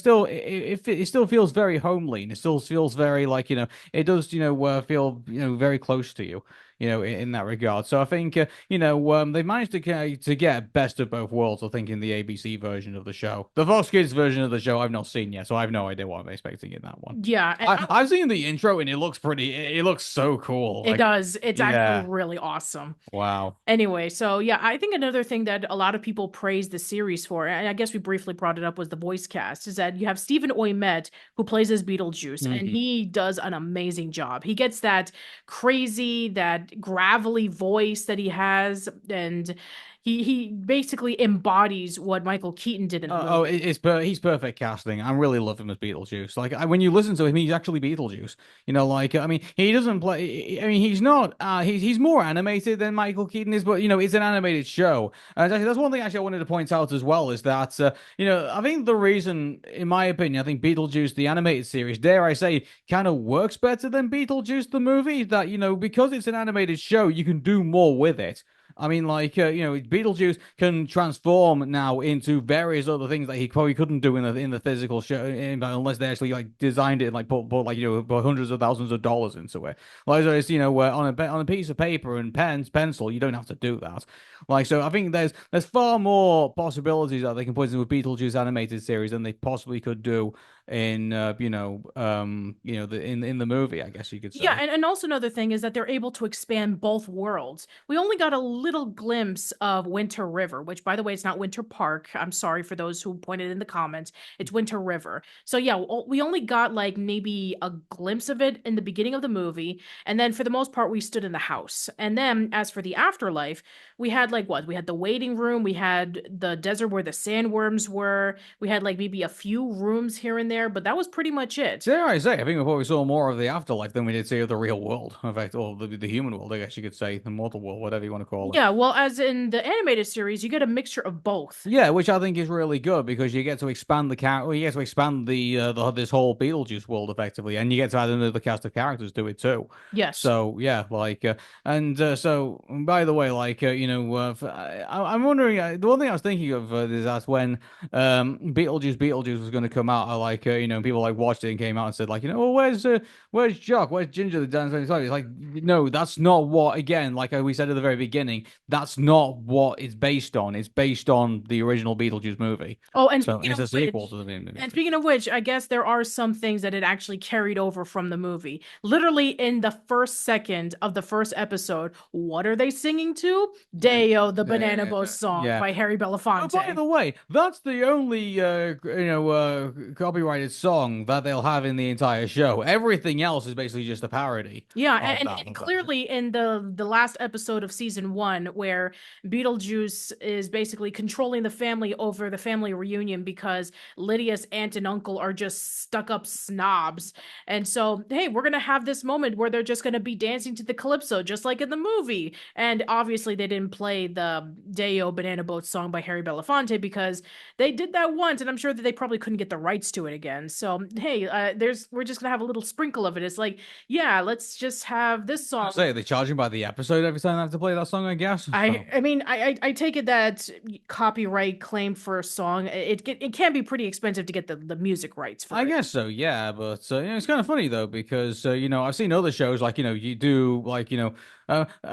still feels very homely, and it still feels very like it does feel very close to you in that regard. So I think they've managed to get best of both worlds. I think in the ABC version of the show, the Fox Kids version of the show I've not seen yet, so I have no idea what I'm expecting in that one. Yeah, I've seen the intro and it looks pretty. It looks so cool. it Like, does. It's yeah, actually really awesome. wow. Anyway, so yeah, I think another thing that a lot of people praise the series for, and I guess we briefly brought it up, was the voice cast, is that you have Stephen Ouimet who plays as Beetlejuice, and Mhm. he does an amazing job. He gets that crazy, that gravelly voice that he has, and he basically embodies what Michael Keaton did in the movie. He's perfect casting. I really love him as Beetlejuice. Like when you listen to him, he's actually Beetlejuice. Like I mean, he doesn't play. I mean, he's not. He's more animated than Michael Keaton is, but it's an animated show. And actually, that's one thing actually I wanted to point out as well is that I think the reason, in my opinion, I think Beetlejuice the animated series, dare I say, kind of works better than Beetlejuice the movie. That because it's an animated show, you can do more with it. I mean, like, Beetlejuice can transform now into various other things that he probably couldn't do in the physical show unless they actually like designed it and like put like put hundreds of thousands of dollars into it. Like, so it's on a piece of paper and pencil, you don't have to do that. Like, so I think there's far more possibilities that they can put into a Beetlejuice animated series than they possibly could do in in the movie, I guess you could Yeah, say. and also another thing is that they're able to expand both worlds. We only got a little glimpse of Winter River, which, by the way, it's not Winter Park. I'm sorry for those who pointed in the comments. It's Winter River. So yeah, we only got like maybe a glimpse of it in the beginning of the movie, and then for the most part, we stood in the house. And then as for the afterlife, we had like what? We had the waiting room, we had the desert where the sandworms were, we had like maybe a few rooms here and there, but that was pretty much it. Dare I say, I think we probably saw more of the afterlife than we did see of the real world. In fact, or the human world, I guess you could say, the mortal world, whatever you want to call it. Yeah, well, as in the animated series, you get a mixture of both. Yeah, which I think is really good because you get to expand you get to expand this whole Beetlejuice world effectively, and you get to add another cast of characters to it too. Yes. So yeah, so by the way, I'm wondering. The one thing I was thinking of is that when Beetlejuice was going to come out, people like watched it and came out and said like, well, where's Jock? Where's Ginger the dance? It's like, no, that's not what. Again, like we said at the very beginning, that's not what it's based on. It's based on the original Beetlejuice movie. Oh, and So speaking it's of a sequel which, to the movie. I guess there are some things that it actually carried over from the movie. Literally in the first second of the first episode, what are they singing to? Deo, the Banana Boat song Yeah. by Harry Oh, by Belafonte. the way, that's the only copyrighted song that they'll have in the entire show. Everything else is basically just a parody Yeah, of and that. clearly in the last episode of season one, where Beetlejuice is basically controlling the family over the family reunion because Lydia's aunt and uncle are just stuck up snobs, and so hey, we're gonna have this moment where they're just gonna be dancing to the calypso, just like in the movie. And obviously, they didn't play the Deo Banana Boat song by Harry Belafonte because they did that once, and I'm sure that they probably couldn't get the rights to it again. So hey, we're just gonna have a little sprinkle of it. It's like, yeah, let's just have this I song. say they charging by the episode every time I have to play that song, I guess. So I mean, I take it that copyright claim for a song, it can be pretty expensive to get the music rights I for it. guess so, yeah, but it's kind of funny though because I've seen other shows like you do I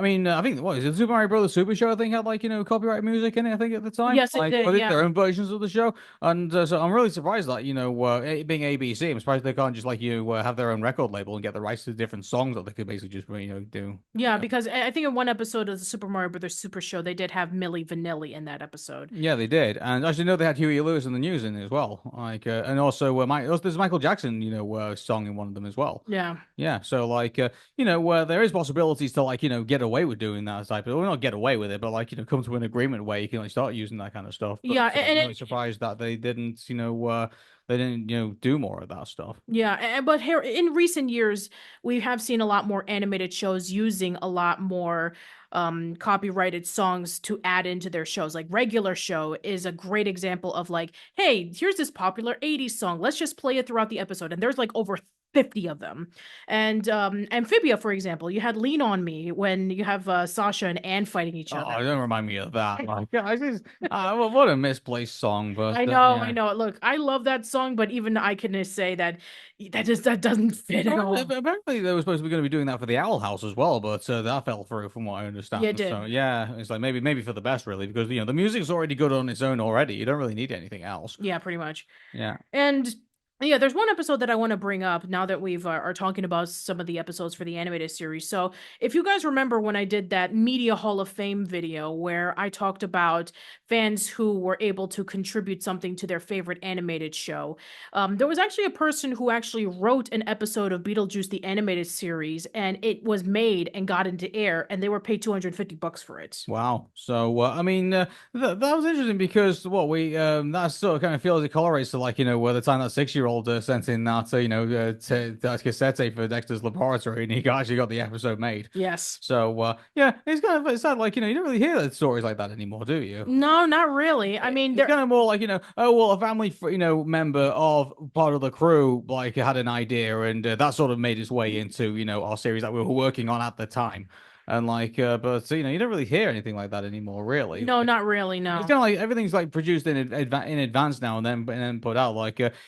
think what is it, Super Mario Brothers Super Show? I think had copyright music in it. I think at the time, Yes, it did. but it's Yeah. their own versions of the show, and so I'm really surprised that it being ABC, I'm surprised they can't just have their own record label and get the rights to different songs that they could basically just do. Yeah, because I think in one episode of the Super Mario Brothers Super Show, they did have Milli Vanilli in that episode. Yeah, they did, and actually, no, they had Huey Lewis in the news in it as well. And also, there's a Michael Jackson, song in one of them as well. Yeah. Yeah, so there is possibilities to get away with doing that type of, well, not get away with it, but come to an agreement where you can start using that kind of stuff. But Yeah, I'm and really surprised that they didn't do more of that stuff. yeah, but here in recent years, we have seen a lot more animated shows using a lot more copyrighted songs to add into their shows. Like Regular Show is a great example of like, hey, here's this popular 80s song. Let's just play it throughout the episode. And there's like over 50 of them. And Amphibia, for example, you had Lean on Me when you have Sasha and Anne fighting each other. Oh, don't remind me of that. Like, yeah, I just, what a misplaced song, but I yeah. know. Look, I love that song, but even I can say that that doesn't fit at all. Apparently, they were supposed to be going to be doing that for the Owl House as well, but that fell through, from what I Yeah, it understand. So did. yeah, it's like maybe for the best, really, because the music's already good on its own already. You don't really need anything else. Yeah, pretty much. Yeah. And yeah, there's one episode that I want to bring up now that we've are talking about some of the episodes for the animated series. So, if you guys remember when I did that Media Hall of Fame video where I talked about fans who were able to contribute something to their favorite animated show, there was actually a person who actually wrote an episode of Beetlejuice the animated series, and it was made and got into air, and they were paid $250 for it. Wow. So I mean, that was interesting because what we that sort of kind of feels it correlates to where the time that 6-year-old sent in that that cassette tape for Dexter's Laboratory, and he actually got the episode made. Yes. So yeah, it's sad. You don't really hear stories like that anymore, do you? No, not really. I mean, It's there. kind of more like, oh, well, a family, member of part of the crew, had an idea, and that sort of made its way into, our series that we were working on at the time. And but you don't really hear anything like that anymore, really. No, not really. It's No. kind of like everything's produced in advance now, and then put out.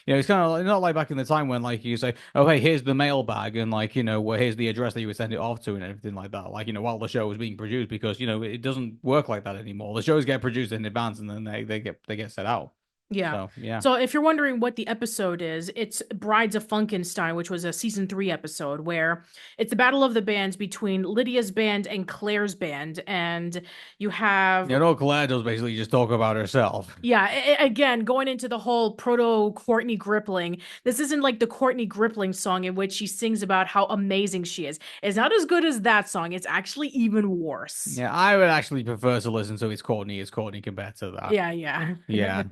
It's kind of not like back in the time when you say, oh, hey, here's the mailbag, and well, here's the address that you would send it off to, and everything like that. While the show was being produced, because it doesn't work like that anymore. The shows get produced in advance, and then they get set out. Yeah. So yeah. So if you're wondering what the episode is, it's Brides of Funkenstein, which was a season 3 episode where it's the battle of the bands between Lydia's band and Claire's band. And you have, You know, Claire does basically just talk about herself. yeah, again, going into the whole proto Courtney Grippling. This isn't like the Courtney Grippling song in which she sings about how amazing she is. It's not as good as that song. It's actually even worse. Yeah, I would actually prefer to listen to It's Courtney compared to that. Yeah, yeah. Yeah.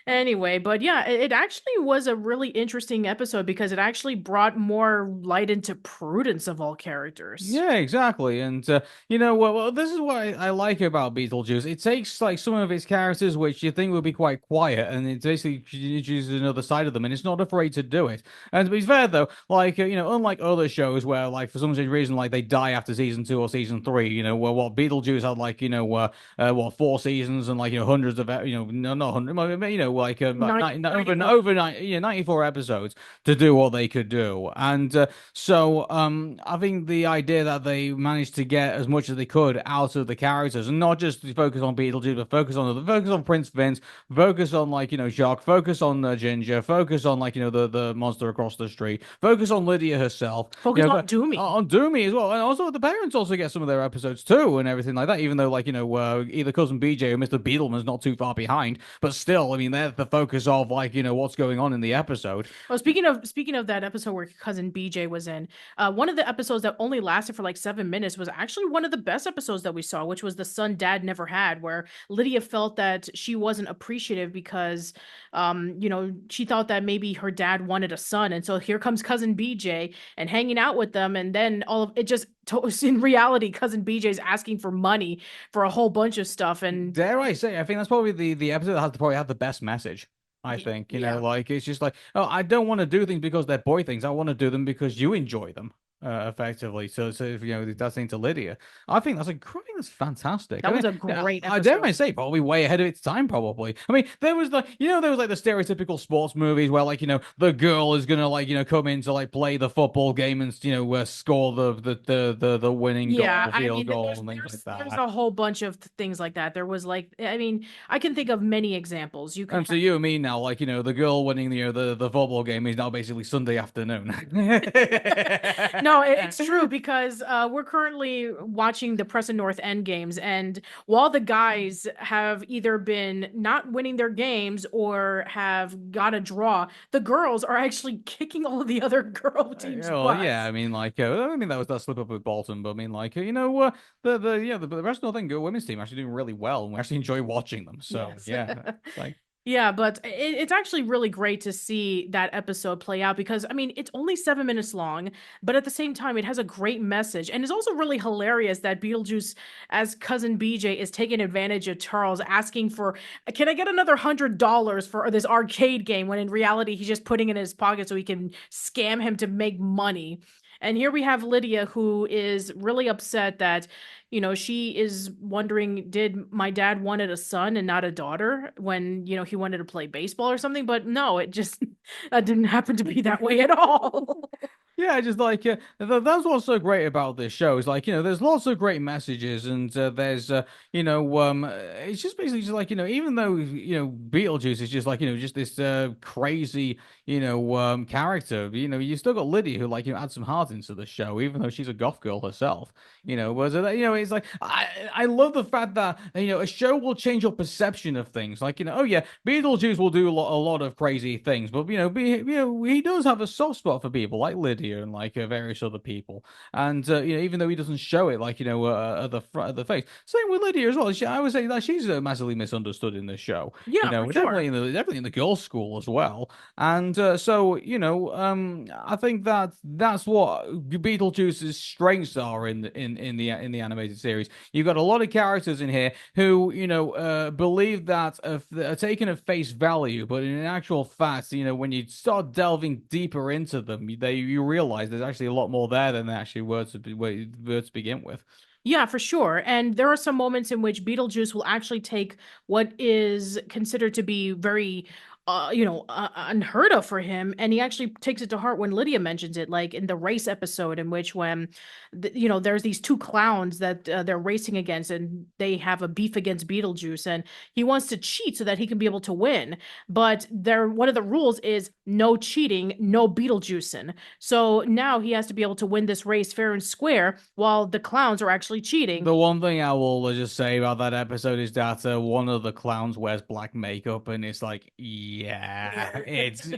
Anyway, but yeah, it actually was a really interesting episode because it actually brought more light into Prudence of all characters. Yeah, exactly. And you know well, this is what I like about Beetlejuice. It takes like some of its characters which you think would be quite quiet, and it basically introduces another side of them, and it's not afraid to do it. And to be fair though, like you know, unlike other shows where like for some strange reason like they die after season 2 or season 3, you know, where what Beetlejuice had like you know what 4 seasons and like you know hundreds of you know no not hundred you know like Nine, 94. over 94 episodes to do what they could do, and I think the idea that they managed to get as much as they could out of the characters, and not just focus on Beetlejuice, but focus on Prince Vince, focus on like you know Jacques, focus on Ginger, focus on like you know the monster across the street, focus on Lydia herself, you Focus know, on Doomy. on Doomy as well, and also the parents also get some of their episodes too, and everything like that. Even though like you know either cousin BJ or Mr. Beetleman's not too far behind, but still, I mean they're the focus of like you know what's going on in the episode. Well, speaking of that episode where cousin BJ was in, one of the episodes that only lasted for like 7 minutes was actually one of the best episodes that we saw, which was the son dad never had, where Lydia felt that she wasn't appreciative because, she thought that maybe her dad wanted a son, and so here comes cousin BJ and hanging out with them, and then all of it just in reality, cousin BJ's asking for money for a whole bunch of stuff, and Dare I say, I think that's probably the episode that has probably had the best message. I think, you know, yeah. like it's just like, oh, I don't want to do things because they're boy things. I want to do them because you enjoy them, effectively. So if, you know, that's into Lydia. I think that's fantastic. That I was mean, a yeah, great I dare I episode. say, probably way ahead of its time, probably. I mean, there was like the stereotypical sports movies where like, you know, the girl is gonna like, you know, come in to like play the football game and you know, score the winning goal, Yeah, the I field mean, goal, and things like there's that. a whole bunch of things like that. There was like, I mean, I can think of many examples. You could And so have. you and me now, like, you know, the girl winning the football game is now basically Sunday afternoon. No, it's true because we're currently watching the Preston North End games, and while the guys have either been not winning their games or have got a draw, the girls are actually kicking all of the other girl teams' Well, yeah, butts. I mean, like, I mean, that was that slip up with Bolton, but I mean, like, you know, the rest of the thing, women's team actually doing really well, and we actually enjoy watching them. So, Yes. yeah, it's like, Yeah, but it's actually really great to see that episode play out because, I mean, it's only 7 minutes long, but at the same time, it has a great message. And it's also really hilarious that Beetlejuice, as cousin BJ, is taking advantage of Charles, asking for, can I get another $100 for this arcade game? When in reality, he's just putting it in his pocket so he can scam him to make money. And here we have Lydia, who is really upset that she is wondering, did my dad wanted a son and not a daughter when, he wanted to play baseball or something? But no, it just that didn't happen to be that way at all. yeah, just like that's what's so great about this show is like you know there's lots of great messages and there's it's just basically just like you know even though you know Beetlejuice is just like you know just this crazy character you know you still got Lydia who like you know adds some heart into the show even though she's a goth girl herself you know was it you know it's like I love the fact that you know a show will change your perception of things like you know oh yeah Beetlejuice will do a lot of crazy things but you know he does have a soft spot for people like Lydia and like various other people. And you know, even though he doesn't show it, like you know, at the front of the face. Same with Lydia as well. I would say that she's massively misunderstood in the show. You Yeah, know, for sure. definitely in the girls' school as well. And so you know, I think that that's what Beetlejuice's strengths are in the animated series. You've got a lot of characters in here who you know believe that are taken at face value, but in actual fact, you know, when you start delving deeper into them, you realize there's actually a lot more there than they actually were to begin with. Yeah, for sure. And there are some moments in which Beetlejuice will actually take what is considered to be very unheard of for him, and he actually takes it to heart when Lydia mentions it, like in the race episode, in which when there's these two clowns that they're racing against, and they have a beef against Beetlejuice, and he wants to cheat so that he can be able to win, but there one of the rules is no cheating, no Beetlejuicing. So now he has to be able to win this race fair and square while the clowns are actually cheating. The one thing I will just say about that episode is that one of the clowns wears black makeup, and it's like, yeah, it's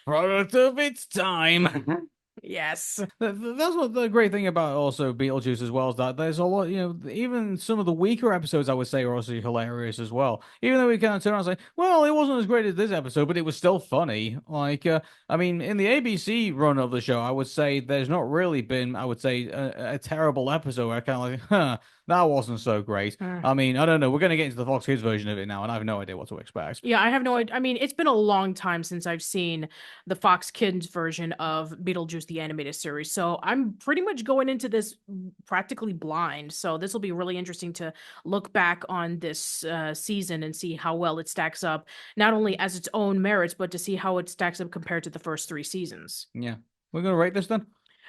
product of its time. Yes. That's what the great thing about also Beetlejuice as well is that there's a lot, even some of the weaker episodes I would say are also hilarious as well. Even though we kind of turn around and say, well, it wasn't as great as this episode, but it was still funny. Like, I mean, in the ABC run of the show, I would say there's not really been, I would say, a terrible episode where I kind of like, huh, that wasn't so great. I mean, I don't know. We're going to get into the Fox Kids version of it now, and I have no idea what to expect. Yeah, I have no idea. I mean, it's been a long time since I've seen the Fox Kids version of Beetlejuice the animated series. So I'm pretty much going into this practically blind. So this will be really interesting to look back on this season and see how well it stacks up, not only as its own merits, but to see how it stacks up compared to the first three seasons. Yeah. We're going to rate this then?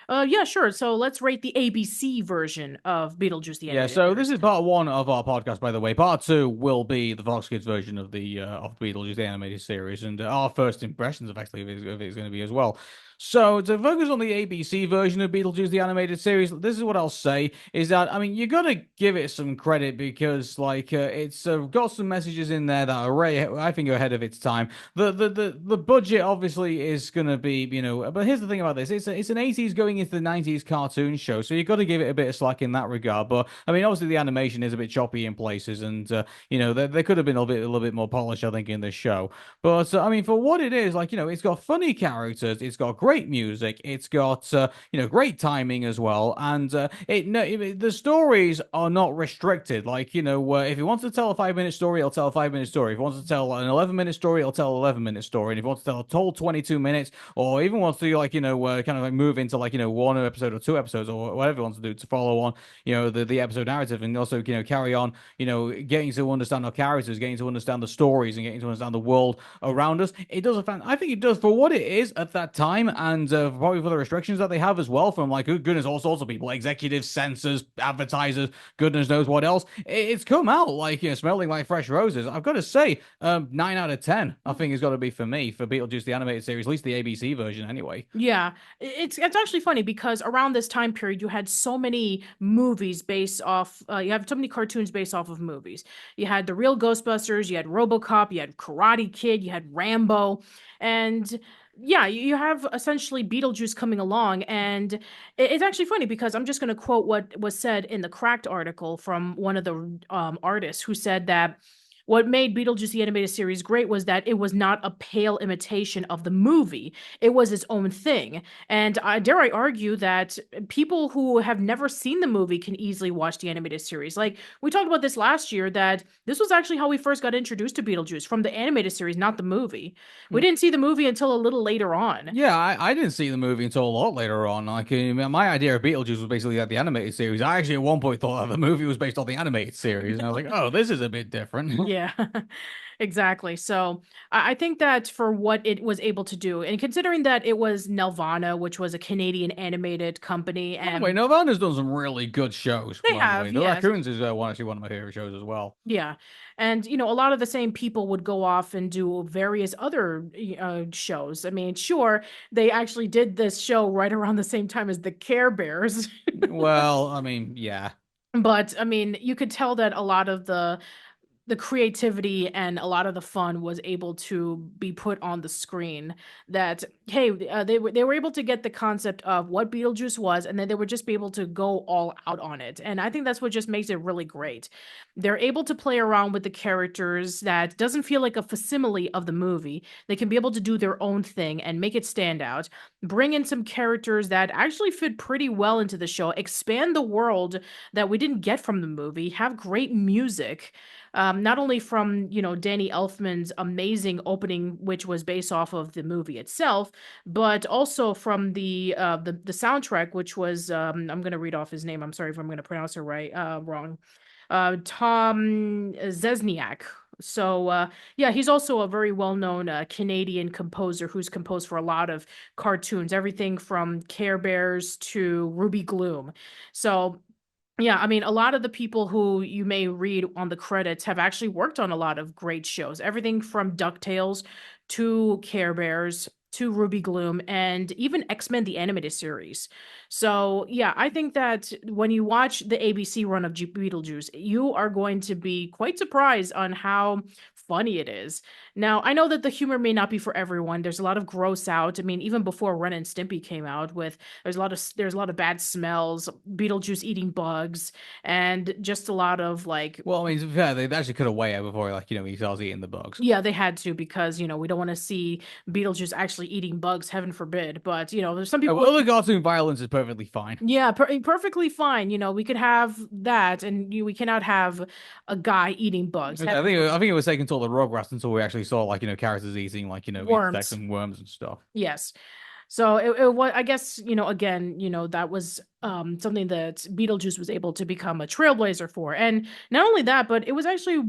Yeah, sure. So let's rate the ABC version of Beetlejuice the Yeah, animated so this series. is part one of our podcast, by the way. Part two will be the Fox Kids version of the Beetlejuice the animated series, and our first impressions, effectively, of it is going to be as well. So to focus on the ABC version of Beetlejuice the animated series, this is what I'll say: is that I mean you got to give it some credit because like it's got some messages in there that are I think are ahead of its time. The budget obviously is going to be but here's the thing about this: it's an 80s going into the 90s cartoon show, so you got to give it a bit of slack in that regard. But I mean, obviously the animation is a bit choppy in places, and there could have been a little bit more polish, I think, in this show. But I mean, for what it is, like it's got funny characters, it's got great music, it's got great timing as well, and the stories are not restricted. Like if he wants to tell a 5 minute story, he'll tell a 5 minute story. If he wants to tell an 11 minute story, he'll tell an 11 minute story. And if he wants to tell a total 22 minutes, or even wants to kind of like move into like one episode or two episodes or whatever he wants to do to follow on the episode narrative, and also carry on getting to understand our characters, getting to understand the stories, and getting to understand the world around us. It does a fan. I think it does for what it is at that time, and probably for the restrictions that they have as well from like goodness all sorts of people, executives, censors, advertisers, goodness knows what else. It's come out like smelling like fresh roses. I've got to say 9 out of 10 I think it's got to be for me for Beetlejuice the animated series, at least the ABC version anyway. Yeah, it's actually funny because around this time period you had so many movies based off you have so many cartoons based off of movies. You had the real Ghostbusters, you had RoboCop, you had Karate Kid, you had Rambo, and yeah, you have essentially Beetlejuice coming along, and it's actually funny because I'm just going to quote what was said in the Cracked article from one of the artists who said that what made Beetlejuice the animated series great was that it was not a pale imitation of the movie. It was its own thing. And dare I argue that people who have never seen the movie can easily watch the animated series. Like, we talked about this last year, that this was actually how we first got introduced to Beetlejuice, from the animated series, not the movie. We didn't see the movie until a little later on. Yeah, I didn't see the movie until a lot later on. Like, my idea of Beetlejuice was basically that the animated series. I actually at one point thought that the movie was based on the animated series, and I was like, oh, this is a bit different. Yeah, exactly. So I think that for what it was able to do, and considering that it was Nelvana, which was a Canadian animated company, By the way, and Nirvana's done some really good shows, they by the way. have, The yes, Raccoons is actually one of my favorite shows as well. yeah. And, a lot of the same people would go off and do various other shows. I mean, sure, they actually did this show right around the same time as the Care Bears. Well, I mean, yeah. But I mean, you could tell that a lot of the creativity and a lot of the fun was able to be put on the screen. That hey, they were able to get the concept of what Beetlejuice was, and then they would just be able to go all out on it. And I think that's what just makes it really great. They're able to play around with the characters that doesn't feel like a facsimile of the movie. They can be able to do their own thing and make it stand out. Bring in some characters that actually fit pretty well into the show. Expand the world that we didn't get from the movie. Have great music, not only from Danny Elfman's amazing opening, which was based off of the movie itself, but also from the soundtrack, which was I'm gonna read off his name. I'm sorry if I'm gonna pronounce it wrong. Tom Zesniak. So, yeah, he's also a very well-known Canadian composer who's composed for a lot of cartoons, everything from Care Bears to Ruby Gloom. So, yeah, I mean, a lot of the people who you may read on the credits have actually worked on a lot of great shows. Everything from DuckTales to Care Bears to Ruby Gloom and even X-Men the animated series. So, yeah, I think that when you watch the ABC run of Beetlejuice, you are going to be quite surprised on how funny it is. Now, I know that the humor may not be for everyone. There's a lot of gross out. I mean, even before Ren and Stimpy came out with there's a lot of bad smells, Beetlejuice eating bugs, and just a lot of like Well, I mean, to be fair, they actually cut away before, like, he starts eating the bugs. yeah, they had to because we don't want to see Beetlejuice actually eating bugs, heaven forbid. But there's some Oh, people well, other cartoon violence is perfectly fine. yeah, perfectly fine. We could have that, and we cannot have a guy eating bugs, I heaven think I forbid. think it was taken until the Rugrats until we actually saw like characters eating like insects Worms. and worms and stuff. Yes. So it was, I guess, again, that was something that Beetlejuice was able to become a trailblazer for. And not only that, but it was actually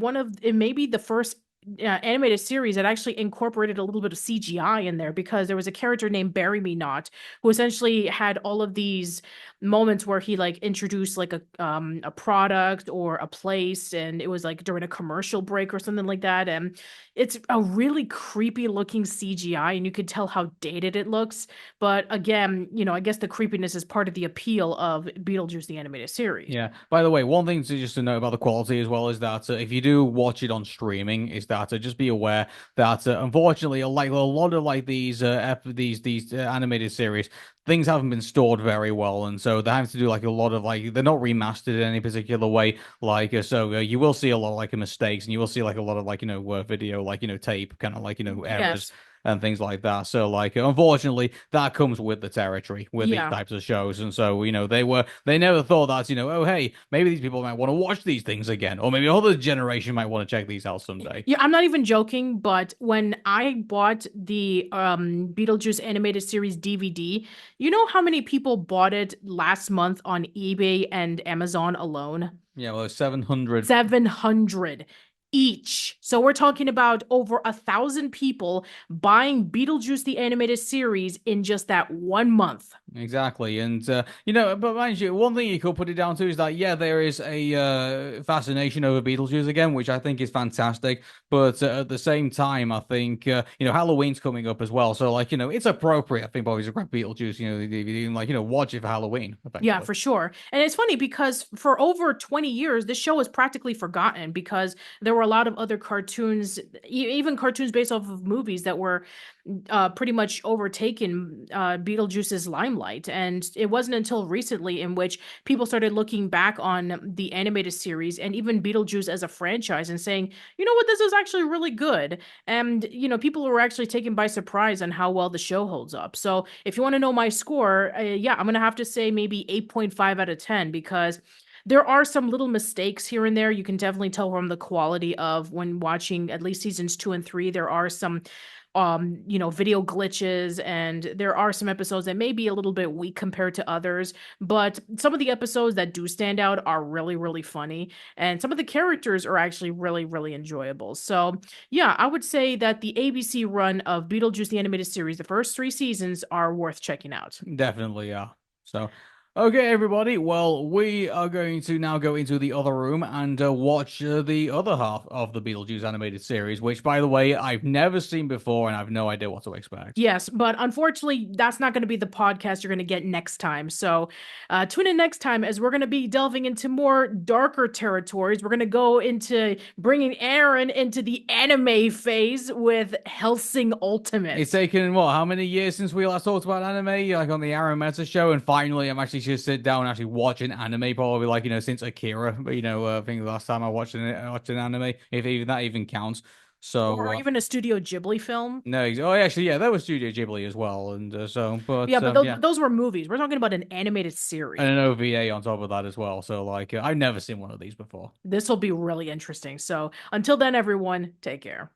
it may be the first animated series that actually incorporated a little bit of CGI in there because there was a character named Bury Me Not who essentially had all of these moments where he like introduced like a product or a place, and it was like during a commercial break or something like that. And it's a really creepy looking CGI, and you could tell how dated it looks. But again, I guess the creepiness is part of the appeal of Beetlejuice the animated series. Yeah. By the way, one thing to just to know about the quality as well is that if you do watch it on streaming, is that just be aware that unfortunately, like a lot of like these animated series, things haven't been stored very well, and so they have to do like a lot of like they're not remastered in any particular way. Like you will see a lot of like mistakes, and you will see like a lot of like video like tape kind of like errors Yes. and things like that. So like unfortunately that comes with the territory with these Yeah. types of shows. And so they never thought that oh hey, maybe these people might want to watch these things again, or maybe another generation might want to check these out someday. Yeah, I'm not even joking, but when I bought the Beetlejuice animated series DVD, you know how many people bought it last month on eBay and Amazon alone? Yeah, well, 700. 700 each. So we're talking about over 1,000 people buying Beetlejuice the animated series in just that 1 month. Exactly, and but mind you, one thing you could put it down to is that yeah, there is a fascination over Beetlejuice again, which I think is fantastic. But at the same time, I think Halloween's coming up as well, so like it's appropriate. I think probably to grab Beetlejuice, the DVD, and like watch it for Halloween, Yeah, effectively. for sure. And it's funny because for over 20 years, this show was practically forgotten because there were a lot of other cartoons, even cartoons based off of movies that were pretty much overtaken Beetlejuice's limelight. And it wasn't until recently in which people started looking back on the animated series and even Beetlejuice as a franchise and saying, you know what, this is actually really good. And, people were actually taken by surprise on how well the show holds up. So if you want to know my score, yeah, I'm going to have to say maybe 8.5 out of 10 because there are some little mistakes here and there. You can definitely tell from the quality of when watching at least seasons 2 and 3. There are some video glitches, and there are some episodes that may be a little bit weak compared to others, but some of the episodes that do stand out are really, really funny, and some of the characters are actually really, really enjoyable. So, yeah, I would say that the ABC run of Beetlejuice the animated series, the first 3 seasons, are worth checking out. Definitely, yeah. So, okay, everybody. Well, we are going to now go into the other room and watch the other half of the Beetlejuice animated series, which, by the way, I've never seen before and I have no idea what to expect. Yes, but unfortunately, that's not going to be the podcast you're going to get next time. So tune in next time as we're going to be delving into more darker territories. We're going to go into bringing Aaron into the anime phase with Helsing It's Ultimate. taken what, how many years since we last talked about anime, like on the Arrow Meta show, and finally I'm actually just sit down and actually watch an anime, probably like since Akira. But I think the last time I watched an anime, if even that even counts. Or So even a Studio Ghibli film. no, oh actually yeah, that was Studio Ghibli as well, and Yeah, but yeah, those were movies. We're talking about an animated and series. an OVA on top of that as well. So like I've never seen one of these before. This will be really interesting. So until then, everyone, take care.